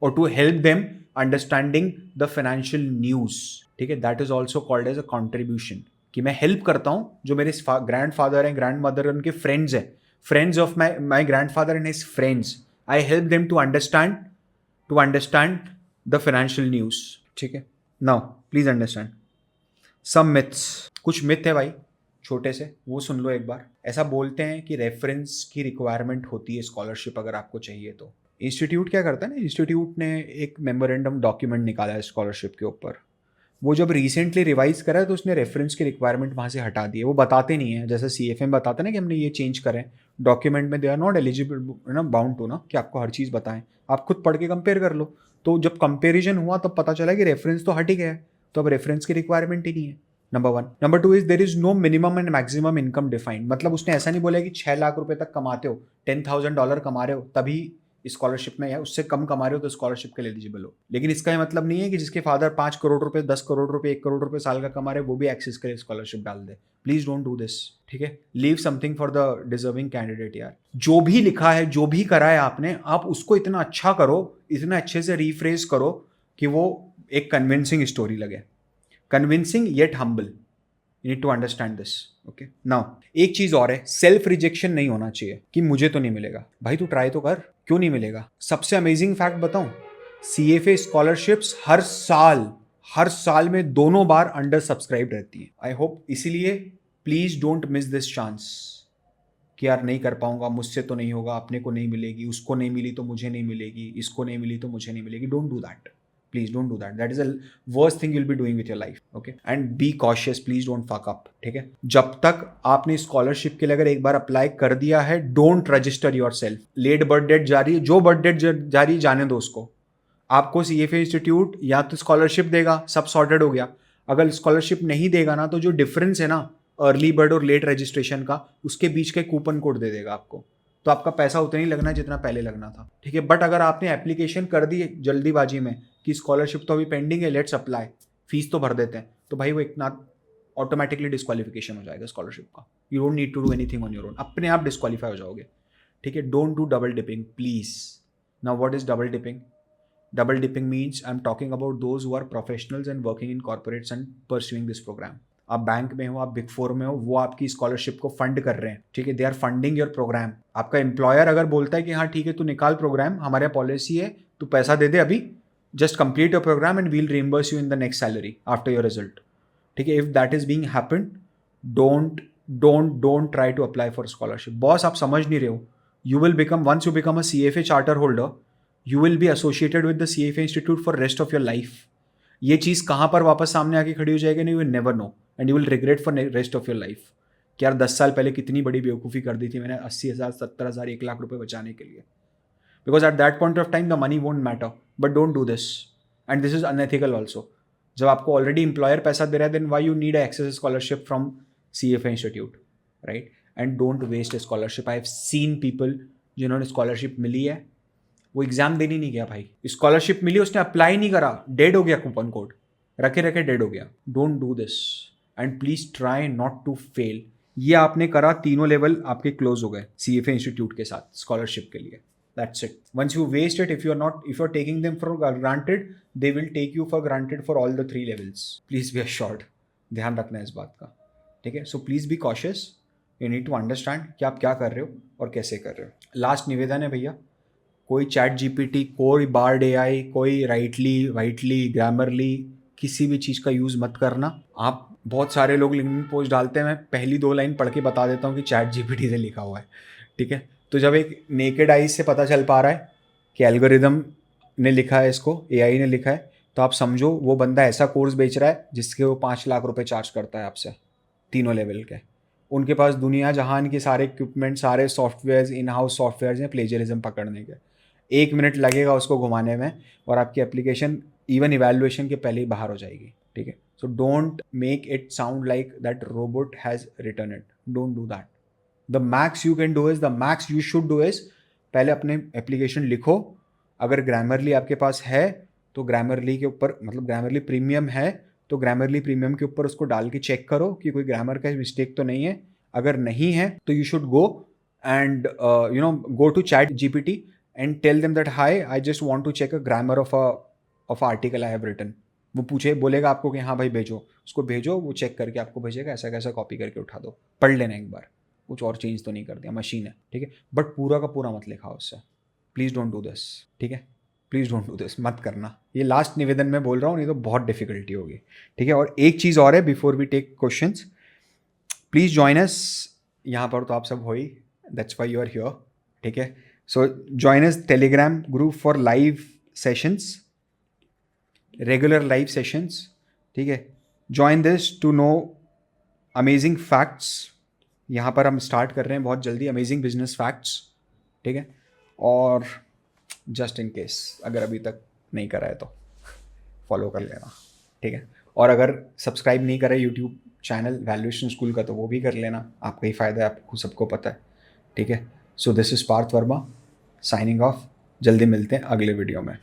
or to help them understanding the financial news. ठीक है, that is also called as a contribution. कि मैं help करता हूँ जो मेरे grandfather हैं, grandmother, उनके फ्रेंड्स हैं, friends of my grandfather and his friends. I help them to understand the financial news. ठीक है. Now please understand some myths. कुछ मिथ है भाई छोटे से, वो सुन लो एक बार. ऐसा बोलते हैं कि रेफरेंस की रिक्वायरमेंट होती है स्कॉलरशिप अगर आपको चाहिए तो. इंस्टीट्यूट क्या करता है ना, इंस्टीट्यूट ने एक मेमोरेंडम डॉक्यूमेंट निकाला है स्कॉलरशिप के ऊपर. वो जब रिसेंटली रिवाइज करा है तो उसने रेफरेंस की रिक्वायरमेंट वहाँ से हटा दी है. वो बताते नहीं है, जैसे CFA में बताते हैं ना कि हमने ये चेंज करें डॉक्यूमेंट में. दे आर नॉट एलिजिबल ना, बाउंड टू ना कि आपको हर चीज़ बताएं. आप खुद पढ़ के कंपेयर कर लो. तो जब कंपेरिजन हुआ तब पता चला कि रेफरेंस तो हट ही गया है, तो अब रेफरेंस की रिक्वायरमेंट ही नहीं है. Number 1. Number 2 is there is no minimum and maximum income defined. मतलब उसने ऐसा नहीं बोला कि 6 लाख रुपए तक कमाते हो, $10,000 कमा रहे हो तभी स्कॉलरशिप में, या उससे कम कमा रहे हो तो स्कॉलरशिप के लिए एलिजिबल हो। लेकिन इसका ये मतलब नहीं है कि जिसके फादर 5 करोड़ रुपए, 10 करोड़ रुपए, 1 करोड़ रुपए साल का कमा रहे वो भी एक्सेस के लिए स्कॉलरशिप डाल दे। प्लीज डोंट डू दिस, ठीक है। Leave something for the deserving candidate यार। जो भी लिखा है, जो भी करा है आपने, आप उसको इतना अच्छा करो, इतना अच्छे से रीफ्रेज करो कि वो एक कन्विंसिंग स्टोरी लगे। Convincing yet humble. You need to understand this, okay. Now एक चीज और है, सेल्फ रिजेक्शन नहीं होना चाहिए कि मुझे तो नहीं मिलेगा। भाई तू ट्राई तो कर, क्यों नहीं मिलेगा। सबसे अमेजिंग फैक्ट बताऊं, सीएफए स्कॉलरशिप्स हर साल में दोनों बार अंडर सब्सक्राइब रहती है। आई होप, इसीलिए please don't miss this chance कि यार नहीं कर पाऊंगा, मुझसे तो नहीं होगा, अपने को नहीं मिलेगी, उसको नहीं मिली तो मुझे नहीं मिलेगी, इसको नहीं मिली तो मुझे नहीं मिलेगी। Don't do that, please don't do that. That is the worst thing you'll be doing with your life, okay. And be cautious, please don't fuck up, ठीक है। जब तक आपने स्कॉलरशिप के लिए अगर एक बार अप्लाई कर दिया है, don't register yourself. Late birth date जारी, जो बर्थ डेट जारी जाने दो उसको। आपको सीएफए इंस्टीट्यूट या तो स्कॉलरशिप देगा, सब सॉर्टेड हो गया। अगर स्कॉलरशिप नहीं देगा ना, तो जो डिफरेंस है ना अर्ली बर्ड और लेट रजिस्ट्रेशन का, उसके बीच का कूपन कोड दे देगा आपको। तो आपका पैसा उतना ही लगना है जितना पहले लगना था, ठीक है। बट अगर आपने एप्लीकेशन कर दी जल्दीबाजी में कि स्कॉलरशिप तो अभी पेंडिंग है, लेट्स अप्लाई, फीस तो भर देते हैं, तो भाई वो इतना ऑटोमेटिकली डिस्क्वालिफिकेशन हो जाएगा स्कॉलरशिप का। You don't need to do anything on your own, अपने आप डिस्क्वालीफाई हो जाओगे, ठीक है। Don't do double dipping please. Now what is double dipping? Double dipping means I'm talking about those who are professionals and working in corporates and pursuing this program. आप bank में हो, आप बिग फोर में हो, वो आपकी scholarship को fund कर रहे हैं, ठीक है। They are funding your program. आपका एम्प्लॉयर अगर बोलता है कि हाँ ठीक है तू निकाल प्रोग्राम, हमारे पॉलिसी है, तू पैसा दे दे अभी, just complete your program and we'll reimburse you in the next salary after your result, ठीक है। If that is being happened, don't try to apply for scholarship. Boss आप समझ नहीं रहे हो, you will become, once you become a CFA charter holder, you will be associated with the CFA Institute for rest of your life. ये चीज़ कहाँ पर वापस सामने आके खड़ी हो जाएगी, नहीं, you will never know and you will regret for rest of your life कि यार 10 साल पहले कितनी बड़ी बेवकूफ़ी कर दी थी मैंने 80,000, 70,000, 1 लाख रुपए बचाने के लिए। Because at that point of time the money won't matter, but don't do this and this is unethical also. जब आपको ऑलरेडी एम्प्लॉयर पैसा दे रहा है, then why you need a access scholarship from CFA Institute, right? And don't waste a scholarship. I have seen people जिन्होंने scholarship मिली है, वो exam देने नहीं गया भाई, स्कॉलरशिप मिली उसने अप्लाई नहीं करा, डेड हो गया, कूपन कोड रखे रखे डेड हो गया। Don't do this and please try not to fail. ये आपने करा, तीनों लेवल आपके क्लोज हो गए सीएफए इंस्टीट्यूट के साथ स्कॉलरशिप के लिए। That's it. Once you waste it, if you are taking them for granted, they will take you for granted for all the 3 levels. Please be assured, ध्यान रखना है इस बात का, ठीक है। So please be cautious, you need to understand कि आप क्या कर रहे हो और कैसे कर रहे हो। लास्ट निवेदन है भैया, कोई चैट जीपीटी, कोई बार्ड एआई, कोई राइटली, वाइटली, ग्रामरली, किसी भी चीज़ का यूज़ मत करना। आप, बहुत सारे लोग लिंक्डइन पोस्ट डालते हैं, मैं पहली 2 लाइन पढ़ के बता देता हूँ कि चैट जीपीटी से लिखा हुआ है, ठीक है। तो जब एक नेकेड आइज से पता चल पा रहा है कि एल्गोरिदम ने लिखा है, इसको एआई ने लिखा है, तो आप समझो वो बंदा ऐसा कोर्स बेच रहा है जिसके वो 5 लाख रुपए चार्ज करता है आपसे, तीनों लेवल के। उनके पास दुनिया जहान के सारे इक्विपमेंट, सारे सॉफ्टवेयर, इन हाउस सॉफ्टवेयर हैं प्लेजरिज्म पकड़ने के। 1 मिनट लगेगा उसको घुमाने में और आपकी एप्लीकेशन इवन इवैल्यूएशन के पहले ही बाहर हो जाएगी, ठीक है। So don't make it sound like that robot has written it, don't do that. The max you can do is, the max you should do is, पहले अपने एप्लीकेशन लिखो। अगर ग्रामरली आपके पास है तो ग्रामरली के ऊपर, मतलब ग्रामरली प्रीमियम है तो ग्रामरली प्रीमियम के ऊपर उसको डाल के चेक करो कि कोई ग्रामर का मिस्टेक तो नहीं है। अगर नहीं है तो you should go and go to ChatGPT and tell them that hi, I just want to check a grammar of a article I have written. वो पूछे, बोलेगा आपको कि हाँ भाई भेजो, उसको भेजो, वो चेक करके आपको भेजेगा, ऐसा कैसा कॉपी करके उठा दो, पढ़ लेना एक बार, कुछ और चेंज तो नहीं कर दिया, मशीन है, ठीक है। बट पूरा का पूरा मत लिखा उससे, प्लीज़ डोंट डू दिस, ठीक है। प्लीज़ डोंट डू दिस, मत करना। ये लास्ट निवेदन में बोल रहा हूँ, नहीं तो बहुत डिफिकल्टी होगी, ठीक है। और एक चीज़ और है before we take questions, please join us. यहाँ पर तो आप सब हो ही, that's why you are here, ठीक है। So join us Telegram group for live sessions, regular live sessions, ठीक है। Join this to know amazing facts। यहाँ पर हम स्टार्ट कर रहे हैं बहुत जल्दी अमेजिंग बिजनेस फैक्ट्स, ठीक है। और जस्ट इन केस अगर अभी तक नहीं करा है तो फॉलो कर लेना, ठीक है। और अगर सब्सक्राइब नहीं करा यूट्यूब चैनल वैल्यूएशन स्कूल का तो वो भी कर लेना, आपका ही फ़ायदा है, आपको सबको पता है, ठीक है। So this is Parth Verma signing off. जल्दी मिलते हैं अगले वीडियो में।